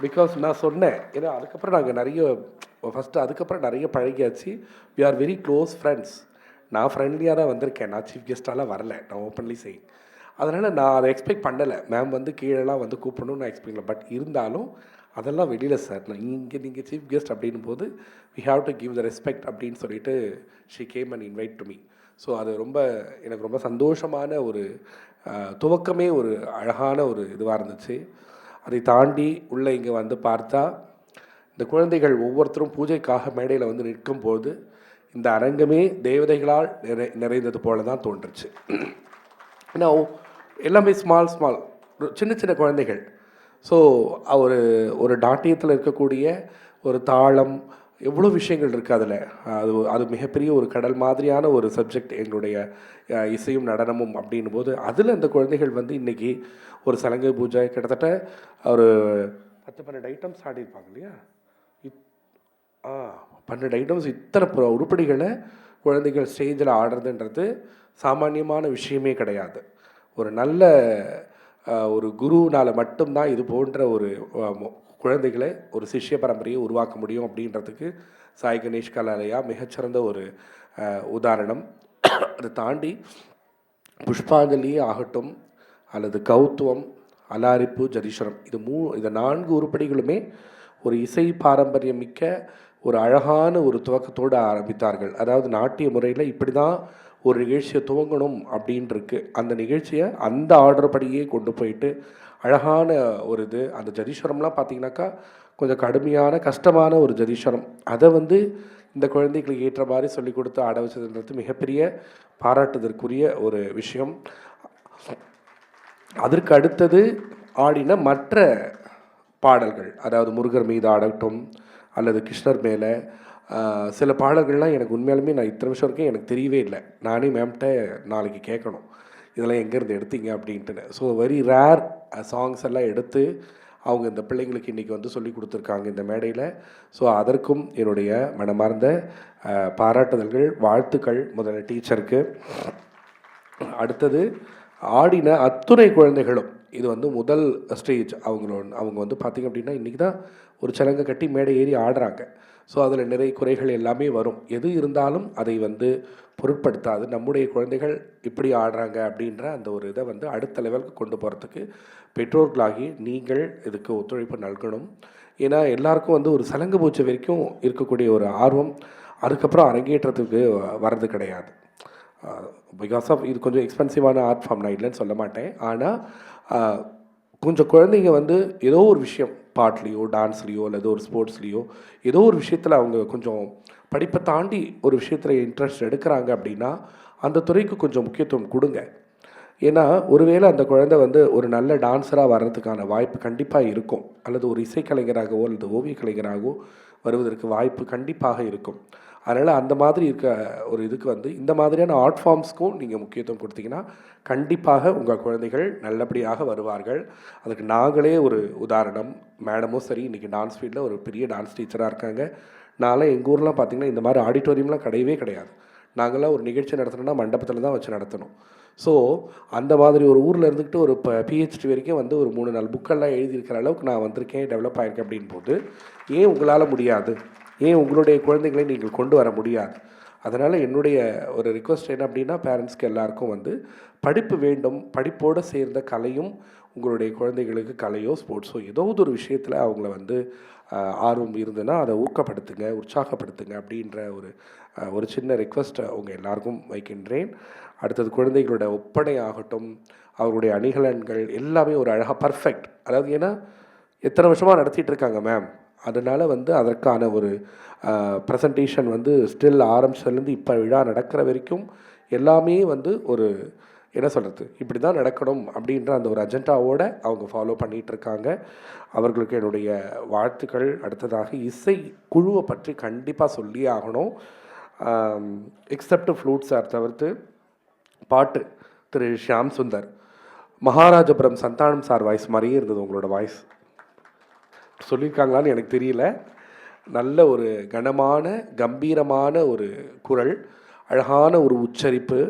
பிகாஸ் நான் சொன்னேன், ஏன்னா அதுக்கப்புறம் நாங்கள் அதுக்கப்புறம் நிறைய பழகியாச்சு. We are very close friends. நான் ஃப்ரெண்ட்லியாக தான் வந்திருக்கேன், நான் சீஃப் கெஸ்ட்டாலாம் வரல. நான் ஓப்பன்லி செய். அதனால் நான் அதை எக்ஸ்பெக்ட் பண்ணலை. மேம் வந்து கீழெல்லாம் வந்து கூப்பிடணும்னு நான் எக்ஸ்பெக்ட் பண்ணல. பட் இருந்தாலும் அதெல்லாம் வெளியில் சார், நான் நீங்கள் சீஃப் கெஸ்ட் அப்படின் போது we have to give the respect அப்படின்னு சொல்லிட்டு she came and invite to me. So அது எனக்கு ரொம்ப சந்தோஷமான ஒரு துவக்கமே ஒரு அழகான ஒரு இதுவாக இருந்துச்சு. அதை தாண்டி உள்ளே இங்கே வந்து பார்த்தா இந்த குழந்தைகள் ஒவ்வொருத்தரும் பூஜைக்காக மேடையில் வந்து நிற்கும்போது இந்த அரங்கமே தேவதைகளால் நிறைந்தது போல தான் தோன்றுச்சு. ஏன்னா எல்லாமே ஸ்மால் சின்ன சின்ன குழந்தைகள். ஸோ ஒரு நாட்டியத்தில் இருக்கக்கூடிய ஒரு தாளம், எவ்வளோ விஷயங்கள் இருக்குது அதில். அது மிகப்பெரிய ஒரு கடல் மாதிரியான ஒரு சப்ஜெக்ட் எங்களுடைய இசையும் நடனமும் அப்படின் போது அதில் அந்த குழந்தைகள் வந்து இன்றைக்கி ஒரு சலங்கை பூஜை கிட்டத்தட்ட ஒரு 10-12 ஐட்டம்ஸ் ஆடிருப்பாங்க இல்லையா? 12 ஐட்டம்ஸ், இத்தனை உருப்படிகளை குழந்தைகள் ஸ்டேஜில் ஆடுறதுன்றது சாமானியமான விஷயமே கிடையாது. ஒரு நல்ல ஒரு குருனால் மட்டும்தான் இது போன்ற ஒரு குழந்தைகளை ஒரு சிஷ்ய பரம்பரையை உருவாக்க முடியும் அப்படின்றதுக்கு சாய் கணேஷ் கலாலயா மிகச்சிறந்த ஒரு உதாரணம். அதை தாண்டி புஷ்பாஞ்சலி ஆகட்டும் அல்லது கௌத்துவம், அலாரிப்பு, ஜரீஸ்வரம், இது 4 உருப்படிகளுமே ஒரு இசை பாரம்பரியம் மிக்க ஒரு அழகான ஒரு துவக்கத்தோடு ஆரம்பித்தார்கள். அதாவது நாட்டிய முறையில் இப்படி தான் ஒரு நிகழ்ச்சியை துவங்கணும் அப்படின்ட்டுருக்கு. அந்த நிகழ்ச்சியை அந்த ஆர்டர் படியே கொண்டு போயிட்டு அழகான ஒரு இது. அந்த ஜரீஸ்வரம்லாம் பார்த்திங்கனாக்கா கொஞ்சம் கடுமையான கஷ்டமான ஒரு ஜரீஸ்வரம். அதை வந்து இந்த குழந்தைகளுக்கு ஏற்ற மாதிரி சொல்லி கொடுத்து ஆட வச்சதுன்றது மிகப்பெரிய பாராட்டுதற்குரிய ஒரு விஷயம். அதற்கு அடுத்தது ஆடின மற்ற பாடல்கள், அதாவது முருகர் மீது ஆடட்டும் அல்லது கிருஷ்ணர் மேலே சில பாடல்கள்லாம் எனக்கு உண்மையாலுமே நான் இத்தனை வருஷம் வரைக்கும் எனக்கு தெரியவே இல்லை. நானே மேம்கிட்ட நாளைக்கு கேட்கணும், இதெல்லாம் எங்கேருந்து எடுத்தீங்க அப்படின்ட்டுன்னு. ஸோ வெரி ரேர் சாங்ஸ் எல்லாம் எடுத்து அவங்க இந்த பிள்ளைங்களுக்கு இன்றைக்கி வந்து சொல்லி கொடுத்துருக்காங்க இந்த மேடையில். ஸோ அதற்கும் என்னுடைய மனமார்ந்த பாராட்டுதல்கள், வாழ்த்துக்கள் முதல்ல டீச்சருக்கு. அடுத்தது ஆடின அத்துணை குழந்தைகளும், இது வந்து முதல் ஸ்டேஜ் அவங்க வந்து பார்த்திங்க அப்படின்னா இன்றைக்கி தான் ஒரு சலங்கை கட்டி மேடை ஏறி ஆடுறாங்க. ஸோ அதில் நிறைய குறைகள் எல்லாமே வரும். எது இருந்தாலும் அதை வந்து பொருட்படுத்தாது. நம்முடைய குழந்தைகள் இப்படி ஆடுறாங்க அப்படின்ற அந்த ஒரு இதை வந்து அடுத்த லெவலுக்கு கொண்டு போகிறதுக்கு பெற்றோர்களாகி நீங்கள் இதுக்கு ஒத்துழைப்பு நல்கணும். ஏன்னா எல்லாருக்கும் வந்து ஒரு சலங்கு பூச்சி வரைக்கும் இருக்கக்கூடிய ஒரு ஆர்வம் அதுக்கப்புறம் அரங்கேற்றத்துக்கு வர்றது கிடையாது. பிகாஸ் ஆஃப் இது கொஞ்சம் எக்ஸ்பென்சிவான ஆர்ட் ஃபார்ம், நான் இல்லைன்னு சொல்ல மாட்டேன். ஆனால் கொஞ்சம் குழந்தைங்க வந்து ஏதோ ஒரு விஷயம், பாட்லேயோ டான்ஸ்லேயோ அல்லது ஒரு ஸ்போர்ட்ஸ்லேயோ ஏதோ ஒரு விஷயத்தில் அவங்க கொஞ்சம் படிப்பை தாண்டி ஒரு விஷயத்தில் இன்ட்ரெஸ்ட் எடுக்கிறாங்க அப்படின்னா அந்த துறைக்கு கொஞ்சம் முக்கியத்துவம் கொடுங்க. ஏன்னா ஒருவேளை அந்த குழந்தை வந்து ஒரு நல்ல டான்ஸராக வர்றதுக்கான வாய்ப்பு கண்டிப்பாக இருக்கும், அல்லது ஒரு இசைக்கலைஞராகவோ அல்லது ஓவியக்கலைஞராகவோ வருவதற்கு வாய்ப்பு கண்டிப்பாக இருக்கும். அதனால் அந்த மாதிரி இருக்க ஒரு இதுக்கு வந்து இந்த மாதிரியான ஆர்ட் ஃபார்ம்ஸ்க்கும் நீங்கள் முக்கியத்துவம் கொடுத்தீங்கன்னா கண்டிப்பாக உங்கள் குழந்தைகள் நல்லபடியாக வருவார்கள். அதுக்கு நாங்களே ஒரு உதாரணம். மேடமும் சரி இன்றைக்கி டான்ஸ் ஃபீல்டில் ஒரு பெரிய டான்ஸ் டீச்சராக இருக்காங்க. நான்லாம் எங்கள் ஊர்லாம் பார்த்திங்கன்னா இந்த மாதிரி ஆடிட்டோரியம்லாம் கிடையவே கிடையாது. நாங்கள்லாம் ஒரு நிகழ்ச்சி நடத்தணும்னா மண்டபத்தில் தான் வச்சு நடத்தணும். ஸோ அந்த மாதிரி ஒரு ஊரில் இருந்துக்கிட்டு ஒரு பிஹெச்டி வரைக்கும் வந்து ஒரு 3-4 புக்கெல்லாம் எழுதியிருக்கிற அளவுக்கு நான் வந்திருக்கேன், டெவலப் ஆகிருக்கேன் அப்படின் போது ஏன் உங்களால் முடியாது? ஏன் உங்களுடைய குழந்தைகளை நீங்கள் கொண்டு வர முடியாது? அதனால் என்னுடைய ஒரு ரிக்வெஸ்ட் என்ன அப்படின்னா, பேரண்ட்ஸ்க்கு எல்லாருக்கும் வந்து படிப்பு வேண்டும், படிப்போடு சேர்ந்த கலையும் உங்களுடைய குழந்தைகளுக்கு கலையோ ஸ்போர்ட்ஸோ ஏதோ ஒரு விஷயத்தில் அவங்கள வந்து ஆர்வம் இருந்ததுன்னா அதை ஊக்கப்படுத்துங்க, உற்சாகப்படுத்துங்க அப்படின்ற ஒரு சின்ன ரிக்வெஸ்ட்டை உங்கள் எல்லாருக்கும் வைக்கின்றேன். அடுத்தது குழந்தைகளோட ஒப்பனை ஆகட்டும், அவர்களுடைய அணிகலன்கள் எல்லாமே ஒரு அழகாக பர்ஃபெக்ட். அதாவது ஏன்னா எத்தனை வருஷமாக நடத்திட்டு இருக்காங்க மேம், அதனால் வந்து அதற்கான ஒரு ப்ரெசன்டேஷன் வந்து ஸ்டில் ஆரம்பிச்சதுலேருந்து இப்போ விழா நடக்கிற வரைக்கும் எல்லாமே வந்து ஒரு என்ன சொல்கிறது, இப்படி தான் நடக்கணும் அப்படின்ற அந்த ஒரு அஜெண்டாவோடு அவங்க ஃபாலோ பண்ணிகிட்ருக்காங்க. அவர்களுக்கு என்னுடைய வாழ்த்துக்கள். அடுத்ததாக இசை குழுவை பற்றி கண்டிப்பாக சொல்லியே ஆகணும். எக்ஸப்ட் ஃப்ளூட் சார் தவிர்த்து பாட்டு திரு ஷியாம் சுந்தர், மகாராஜபுரம் சந்தானம் சார் வாய்ஸ் மாதிரியே இருந்தது உங்களோட வாய்ஸ். சொல்லியிருக்காங்களான்னு எனக்கு தெரியல. நல்ல ஒரு கனமான கம்பீரமான ஒரு குரல், அழகான ஒரு உச்சரிப்பு.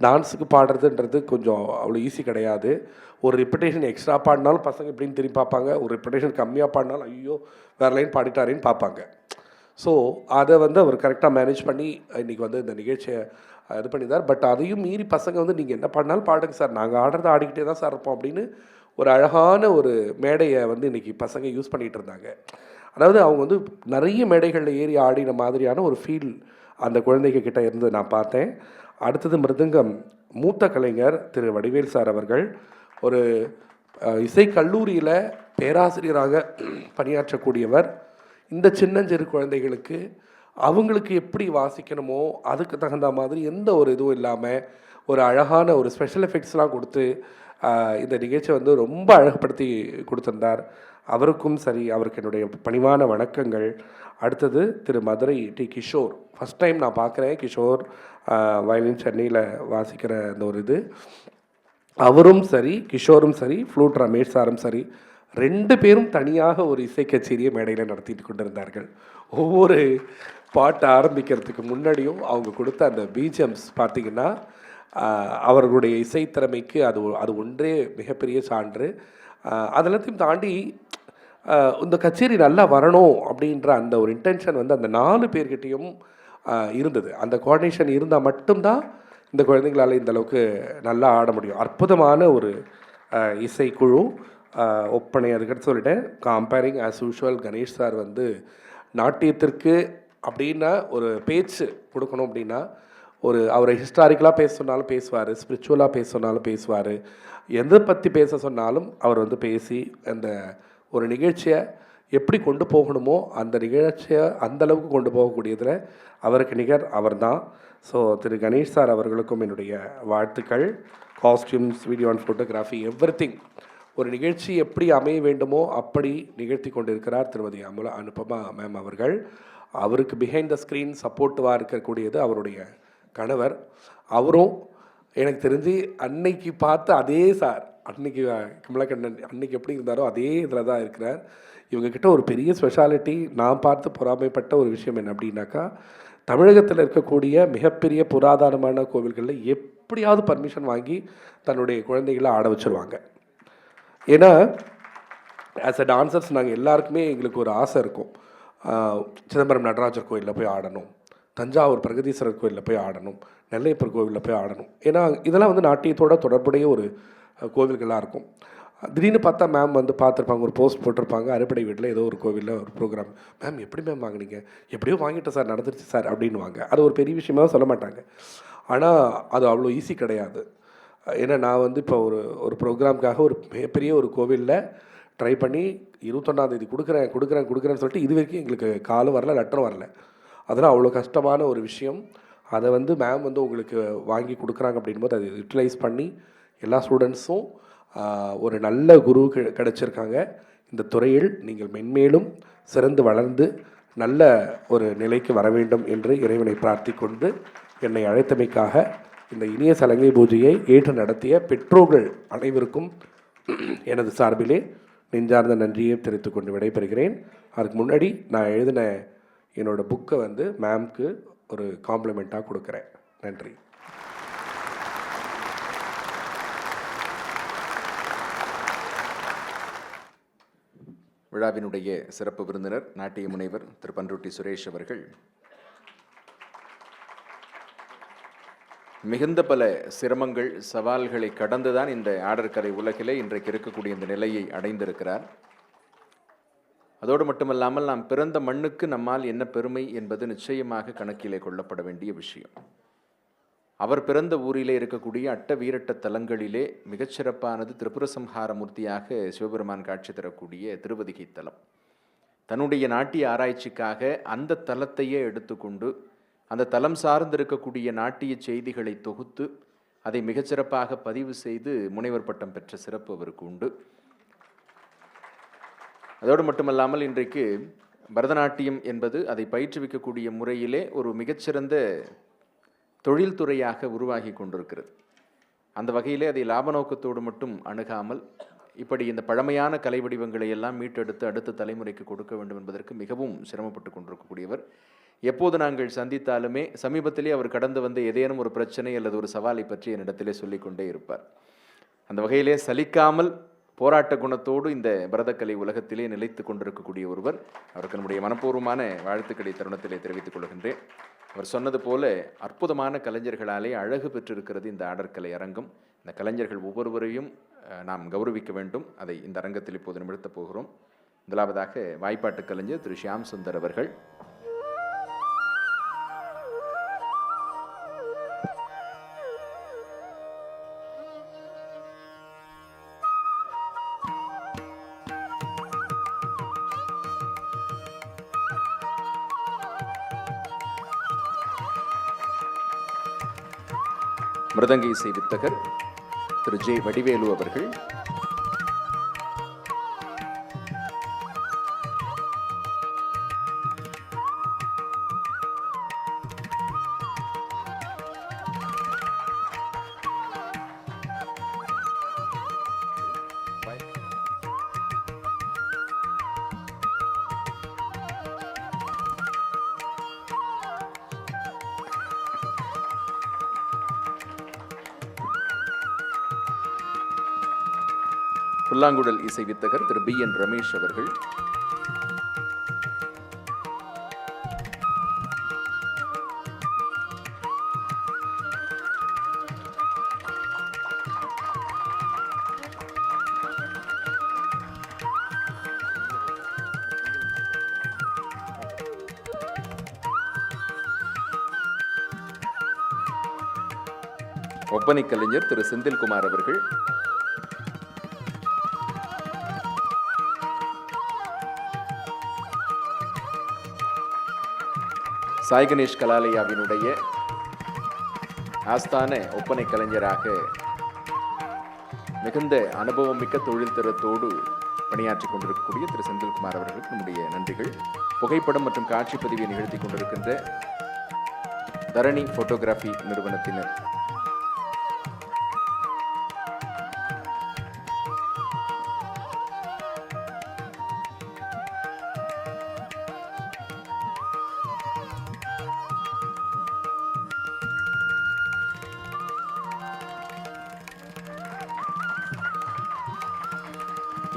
டான்ஸுக்கு பாடுறதுன்றது கொஞ்சம் அவ்வளோ ஈஸி கிடையாது. ஒரு ரெப்புடேஷன் எக்ஸ்ட்ரா பாடினாலும் பசங்க எப்படின்னு திரும்பி பார்ப்பாங்க, ஒரு ரெப்புடேஷன் கம்மியாக பாடினாலும் ஐயோ வேறு லைன் பாடிட்டாரேன்னு பார்ப்பாங்க. ஸோ அதை வந்து அவர் கரெக்டாக மேனேஜ் பண்ணி இன்றைக்கி வந்து இந்த நிகழ்ச்சியை இது பண்ணியிருந்தார். பட் அதையும் மீறி பசங்க வந்து நீங்கள் என்ன பாடினாலும் பாடுங்க சார், நாங்கள் ஆடுறதை ஆடிக்கிட்டே தான் சார் இருப்போம் அப்படின்னு ஒரு அழகான ஒரு மேடையை வந்து இன்றைக்கி பசங்க யூஸ் பண்ணிகிட்டு இருந்தாங்க. அதாவது அவங்க வந்து நிறைய மேடைகளில் ஏறி ஆடின மாதிரியான ஒரு ஃபீல் அந்த குழந்தைங்க கிட்டே இருந்து நான் பார்த்தேன். அடுத்தது மிருதங்கம் மூத்த கலைஞர் திரு வடிவேல் சார் அவர்கள் ஒரு இசைக்கல்லூரியில் பேராசிரியராக பணியாற்றக்கூடியவர். இந்த சின்னஞ்சிறு குழந்தைகளுக்கு அவங்களுக்கு எப்படி வாசிக்கணுமோ அதுக்கு தகுந்த மாதிரி எந்த ஒரு இதுவும் இல்லாமல் ஒரு அழகான ஒரு ஸ்பெஷல் எஃபெக்ட்ஸ்லாம் கொடுத்து இந்த நிகழ்ச்சியை வந்து ரொம்ப அழகுப்படுத்தி கொடுத்துருந்தார். அவருக்கும் சரி, அவருக்கு என்னுடைய பணிவான வணக்கங்கள். அடுத்தது திரு Madurai T Kishore, first time நான் பார்க்குறேன் கிஷோர் வயலின் சென்னையில் வாசிக்கிற அந்த ஒரு இது. அவரும் சரி, கிஷோரும் சரி, ஃப்ளூட் ரமேஷ் சாரும் சரி, 2 பேரும் தனியாக ஒரு இசை கச்சேரியை மேடையில் நடத்திட்டு கொண்டிருந்தார்கள். ஒவ்வொரு பாட்டு ஆரம்பிக்கிறதுக்கு முன்னாடியும் அவங்க கொடுத்த அந்த பிஜிஎம்ஸ் பார்த்திங்கன்னா அவர்களுடைய இசைத்திறமைக்கு அது ஒன்றே மிகப்பெரிய சான்று. அதெல்லாத்தையும் தாண்டி இந்த கச்சேரி நல்லா வரணும் அப்படின்ற அந்த ஒரு இன்டென்ஷன் வந்து அந்த 4 பேர்கிட்டையும் இருந்தது. அந்த கோஆர்டினேஷன் இருந்தால் மட்டும்தான் இந்த குழந்தைங்களால் இந்த அளவுக்கு நல்லா ஆட முடியும். அற்புதமான ஒரு இசைக்குழு, ஒப்பனை. அதுக்கடுத்து சொல்லிட்டேன். Comparing as usual Ganesh sir வந்து நாட்டியத்திற்கு அப்படின்னா ஒரு பேச்சு கொடுக்கணும் அப்படின்னா அவரை ஹிஸ்டாரிக்கலாக பேச சொன்னாலும் பேசுவார், ஸ்பிரிச்சுவலாக பேச சொன்னாலும் பேசுவார், எதை பற்றி பேச சொன்னாலும் அவர் வந்து பேசி அந்த ஒரு நிகழ்ச்சியை எப்படி கொண்டு போகணுமோ அந்த நிகழ்ச்சியை அந்தளவுக்கு கொண்டு போகக்கூடியதில் அவருக்கு நிகர் அவர் தான். ஸோ திரு கணேஷ் சார் அவர்களுக்கும் என்னுடைய வாழ்த்துக்கள். Costumes, video and photography, everything. ஒரு நிகழ்ச்சி எப்படி அமைய வேண்டுமோ அப்படி நிகழ்த்தி கொண்டிருக்கிறார் திருமதி அனுபமா மேம் அவர்கள். அவருக்கு பிஹைண்ட் த ஸ்க்ரீன் சப்போர்ட்டிவாக இருக்கக்கூடியது அவருடைய கணவர். அவரும் எனக்கு தெரிஞ்சு அன்னைக்கு பார்த்த அதே சார், அன்னைக்கு கமலக்கண்ணன் அன்னைக்கு எப்படி இருந்தாரோ அதே இதில் தான் இருக்கிறார். இவங்கக்கிட்ட ஒரு பெரிய ஸ்பெஷாலிட்டி நான் பார்த்து பொறாமைப்பட்ட ஒரு விஷயம் என்ன அப்படின்னாக்கா, தமிழகத்தில் இருக்கக்கூடிய மிகப்பெரிய புராதனமான கோவில்களில் எப்படியாவது பர்மிஷன் வாங்கி தன்னுடைய குழந்தைகளை ஆட வச்சுருவாங்க. ஏன்னா ஆஸ் அ டான்சர்ஸ் நாங்கள் எல்லாருக்குமே எங்களுக்கு ஒரு ஆசை இருக்கும், சிதம்பரம் நடராஜர் கோயிலில் போய் ஆடணும், தஞ்சாவூர் பிரகதீஸ்வரர் கோயிலில் போய் ஆடணும், நெல்லையப்பர் கோவிலில் போய் ஆடணும். ஏன்னா இதெல்லாம் வந்து நாட்டியத்தோட தொடர்புடைய ஒரு கோவில்களாக இருக்கும். திடீர்னு பார்த்தா மேம் வந்து பார்த்துருப்பாங்க, ஒரு போஸ்ட் போட்டிருப்பாங்க, அறுபடை வீட்டில் ஏதோ ஒரு கோவிலில் ஒரு ப்ரோக்ராம். மேம் எப்படி மேம் வாங்கினீங்க? எப்படியோ வாங்கிட்டோம் சார், நடந்துருச்சு சார் அப்படின்வாங்க. அது ஒரு பெரிய விஷயமாக சொல்ல மாட்டாங்க. ஆனால் அது அவ்வளோ ஈஸி கிடையாது. ஏன்னா நான் வந்து இப்போ ஒரு ப்ரோக்ராமுக்காக ஒரு மிகப்பெரிய ஒரு கோவிலில் ட்ரை பண்ணி 21ஆம் தேதி கொடுக்குறேன்னு சொல்லிட்டு இது வரைக்கும் எங்களுக்கு காலும் வரல, லெட்டரும் வரல. அதெல்லாம் அவ்வளோ கஷ்டமான ஒரு விஷயம். அதை வந்து மேம் வந்து உங்களுக்கு வாங்கி கொடுக்குறாங்க அப்படின்போது அதை யூட்டிலைஸ் பண்ணி எல்லா ஸ்டூடெண்ட்ஸும் ஒரு நல்ல குரு கிடச்சிருக்காங்க. இந்த துறையில் நீங்கள் மென்மேலும் சிறந்து வளர்ந்து நல்ல ஒரு நிலைக்கு வர வேண்டும் என்று இறைவனை பிரார்த்திக்கொண்டு என்னை அழைத்தமைக்காக இந்த இனிய சலங்கை பூஜையை ஏற்று நடத்திய பெற்றோர்கள் அனைவருக்கும் எனது சார்பிலே நெஞ்சார்ந்த நன்றியை தெரிவித்துக் கொண்டு விடைபெறுகிறேன். அதுக்கு முன்னாடி நான் எழுதின என்னோடய புக்கை வந்து மேம்க்கு ஒரு காம்ப்ளிமெண்ட்டாக கொடுக்குறேன். நன்றி. விழாவினுடைய சிறப்பு விருந்தினர் நாட்டிய முனைவர் திரு பன்ருட்டி சுரேஷ் அவர்கள் மிகுந்த பல சிரமங்கள் சவால்களை கடந்துதான் இந்த ஆடற்கலை உலகிலே இன்றைக்கு இருக்கக்கூடிய இந்த நிலையை அடைந்திருக்கிறார். அதோடு மட்டுமல்லாமல் நாம் பிறந்த மண்ணுக்கு நம்மால் என்ன பெருமை என்பது நிச்சயமாக கணக்கிலே கொள்ளப்பட வேண்டிய விஷயம். அவர் பிறந்த ஊரிலே இருக்கக்கூடிய அட்ட வீரட்ட தலங்களிலே மிகச்சிறப்பானது திரிபுர சம்ஹார மூர்த்தியாக சிவபெருமான் காட்சி தரக்கூடிய திருவதிகை தலம். தன்னுடைய நாட்டிய ஆராய்ச்சிக்காக அந்த தலத்தையே எடுத்துக்கொண்டு அந்த தலம் சார்ந்திருக்கக்கூடிய நாட்டிய செய்திகளை தொகுத்து அதை மிகச்சிறப்பாக பதிவு செய்து முனைவர் பட்டம் பெற்ற சிறப்பு அவருக்கு உண்டு. அதோடு மட்டுமல்லாமல் இன்றைக்கு பரதநாட்டியம் என்பது அதை பயிற்றுவிக்கக்கூடிய முறையிலே ஒரு மிகச்சிறந்த தொழில்துறையாக உருவாகி கொண்டிருக்கிறது. அந்த வகையிலே அதை லாப நோக்கத்தோடு மட்டும் அணுகாமல் இப்படி இந்த பழமையான கலை வடிவங்களை எல்லாம் மீட்டெடுத்து அடுத்த தலைமுறைக்கு கொடுக்க வேண்டும் என்பதற்கு மிகவும் சிரமப்பட்டு கொண்டிருக்கக்கூடியவர். எப்போது நாங்கள் சந்தித்தாலுமே சமீபத்திலே அவர் கடந்து வந்த ஏதேனும் ஒரு பிரச்சனை அல்லது ஒரு சவாலை பற்றி என்னிடத்திலே சொல்லிக்கொண்டே இருப்பார். அந்த வகையிலே சலிக்காமல் போராட்ட குணத்தோடு இந்த பரதக்கலை உலகத்திலே நிலைத்து கொண்டிருக்கக்கூடிய ஒருவர். அவருக்கு நம்முடைய மனப்பூர்வமான வாழ்த்துக்களை தருணத்திலே தெரிவித்துக் கொள்கின்றேன். அவர் சொன்னது போல அற்புதமான கலைஞர்களாலே அழகு பெற்றிருக்கிறது இந்த ஆடற்கலை அரங்கம். இந்த கலைஞர்கள் ஒவ்வொருவரையும் நாம் கௌரவிக்க வேண்டும். அதை இந்த அரங்கத்தில் இப்போது நிமிழ்த்தப் போகிறோம். முதலாவதாக வாய்ப்பாட்டு கலைஞர் திரு ஷியாம் சுந்தர் அவர்கள். மிருதங்க இசை வித்தகர் திரு ஜே வடிவேலு அவர்கள். புல்லாங்குழல் இசை வித்தகர் திரு பி என் ரமேஷ் அவர்கள். ஒப்பனை கலைஞர் திரு செந்தில்குமார் அவர்கள். சாய் கணேஷ் கலாலயாவினுடைய ஆஸ்தான ஒப்பனை கலைஞராக மிகுந்த அனுபவம் மிக்க தொழில் திறத்தோடு பணியாற்றிக் கொண்டிருக்கக்கூடிய திரு செந்தில்குமார் அவர்களுக்கு நம்முடைய நன்றிகள். புகைப்படம் மற்றும் காட்சி பதிவை நிகழ்த்தி கொண்டிருக்கின்ற தரணி போட்டோகிராஃபி நிறுவனத்தினர்,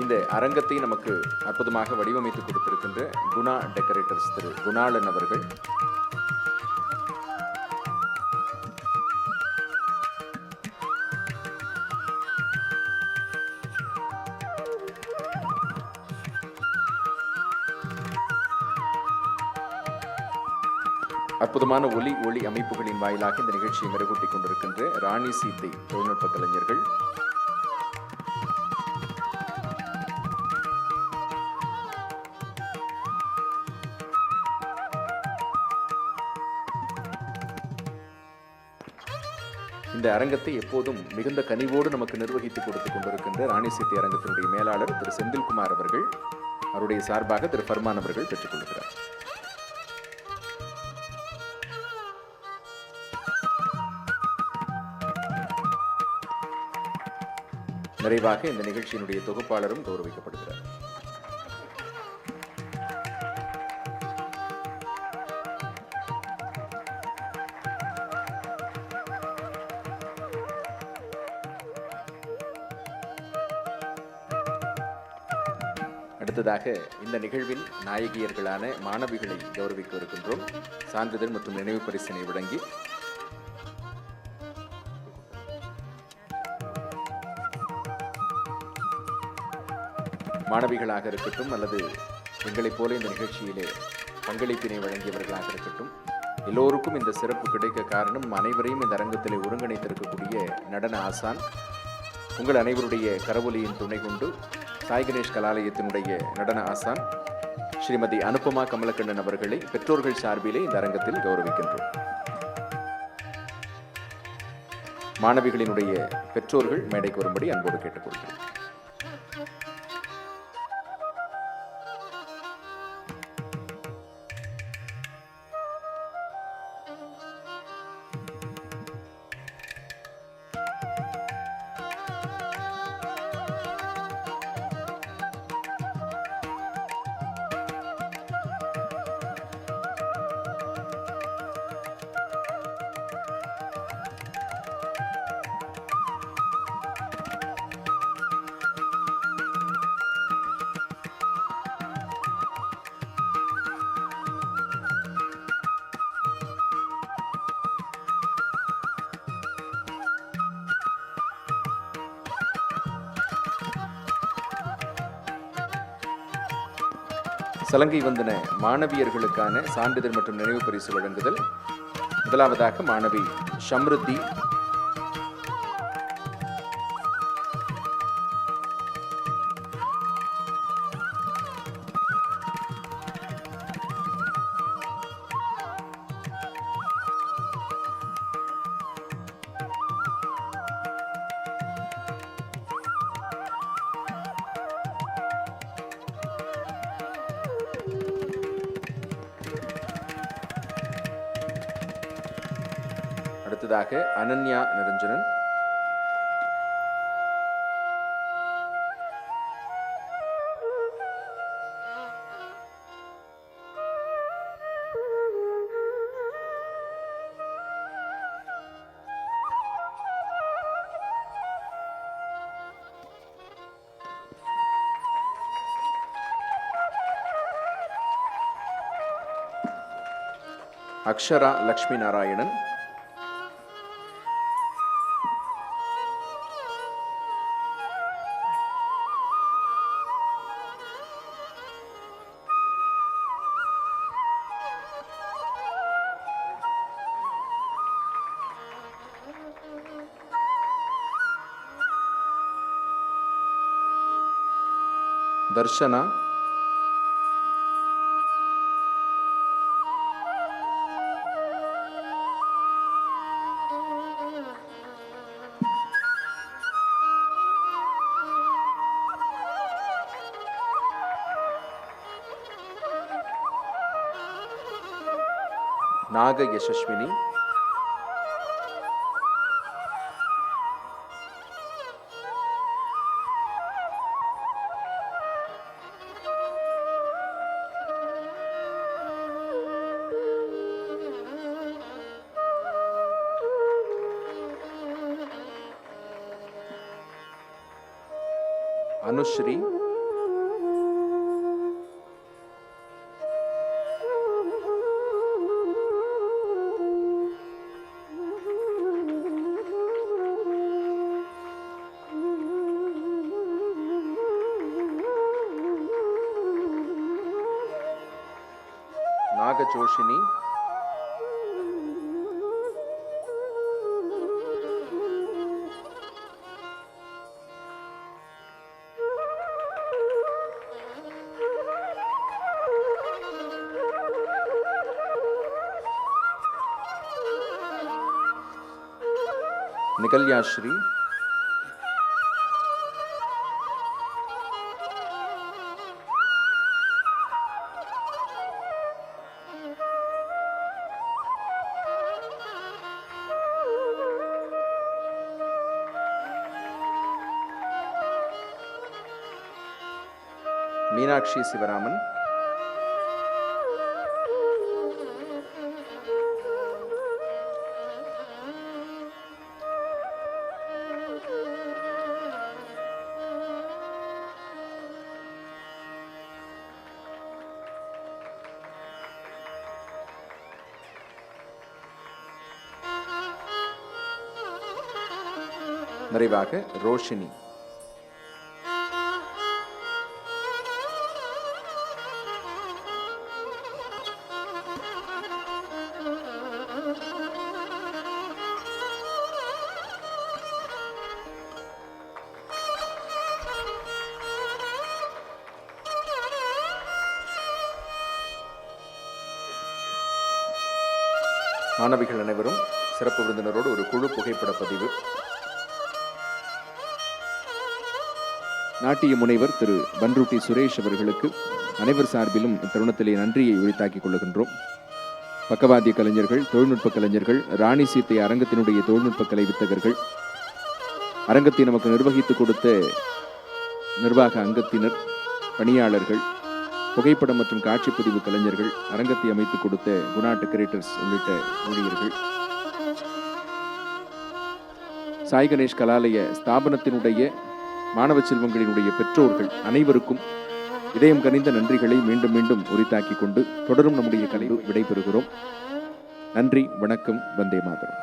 இந்த அரங்கத்தை நமக்கு அற்புதமாக வடிவமைத்து கொடுத்திருக்கின்ற குணா டெக்கரேட்டர்ஸ் திரு குணாளன் அவர்கள், அற்புதமான ஒளி அமைப்புகளின் வாயிலாக இந்த நிகழ்ச்சியை மெருகூட்டிக் கொண்டிருக்கின்ற ராணி சீத்தை தொழில்நுட்ப கலைஞர்கள், இந்த அரங்கத்தை எப்போதும் மிகுந்த கனிவோடு நமக்கு நிர்வகித்துக் கொடுத்துக் கொண்டிருக்கின்ற ராணி சீத்தை அரங்கத்தினுடைய மேலாளர் திரு செந்தில்குமார் அவர்கள், அவருடைய சார்பாக திரு ஃபர்மான் அவர்கள் பெற்றுக் கொள்கிறார். நிறைவாக இந்த நிகழ்ச்சியினுடைய தொகுப்பாளரும் கௌரவிக்கப்படுகிறார். அடுத்ததாக இந்த நிகழ்வின் நாயகியர்களான மாணவிகளை கௌரவிக்க இருக்கின்றோம். சான்றிதழ் மற்றும் நினைவு பரிசினை வழங்கி மாணவிகளாக இருக்கட்டும் அல்லது எங்களைப் போல இந்த நிகழ்ச்சியிலே பங்களிப்பினை வழங்கியவர்களாக இருக்கட்டும், எல்லோருக்கும் இந்த சிறப்பு கிடைக்க காரணம் அனைவரையும் இந்த அரங்கத்திலே ஒருங்கிணைத்திருக்கக்கூடிய நடன ஆசான், உங்கள் அனைவருடைய கரவொலியின் துணை கொண்டு சாய் கணேஷ் கலாலயத்தினுடைய நடன ஆசான் ஸ்ரீமதி அனுபமா கமலக்கண்ணன் அவர்களை பெற்றோர்கள் சார்பிலே இந்த அரங்கத்தில் கௌரவிக்கின்றோம். மாணவிகளினுடைய பெற்றோர்கள் மேடைக்கு வரும்படி அன்போடு கேட்டுக்கொள்கிறோம். சலங்கை வந்தன மாணவியர்களுக்கான சான்றிதழ் மற்றும் நினைவு பரிசு வழங்குதல். முதலாவதாக மாணவி ஷம்ருத்தி, அடுத்ததாக அனன்யா நிரஞ்சனன், அக்ஷரா லக்ஷ்மி நாராயணன், தர்ஷனா, நாக யசஸ்வினி, அனுஸ்ரீ, நாகஜோஷினி, நிகல்யாஸ்ரீ, மீனாட்சி சிவராமன், நிறைவாக ரோஷினி. மாணவிகள் அனைவரும் சிறப்பு விருந்தினரோடு ஒரு குழு புகைப்பட பதிவு. நாட்டிய முனைவர் திரு பன்ருட்டி சுரேஷ் அவர்களுக்கு அனைவர் சார்பிலும் இத்தருணத்திலே நன்றியை உரித்தாக்கிக் கொள்ளுகின்றோம். பக்கவாத்திய கலைஞர்கள், தொழில்நுட்ப கலைஞர்கள், ராணி சீத்தை அரங்கத்தினுடைய தொழில்நுட்ப கலை வித்தகர்கள், அரங்கத்தை நமக்கு நிர்வகித்துக் கொடுத்த நிர்வாக அங்கத்தினர், பணியாளர்கள், புகைப்படம் மற்றும் காட்சிப்பதிவு கலைஞர்கள், அரங்கத்தை அமைத்துக் கொடுத்த குணா டெக்கரேட்டர்ஸ் உள்ளிட்ட ஊழியர்கள், சாய் கணேஷ் கலாலய ஸ்தாபனத்தினுடைய மாணவ செல்வங்களினுடைய பெற்றோர்கள் அனைவருக்கும் இதயம் கனிந்த நன்றிகளை மீண்டும் மீண்டும் உரித்தாக்கிக் கொண்டு தொடரும் நம்முடைய கலை விடைபெறுகிறோம். நன்றி, வணக்கம், வந்தே மாதரம்.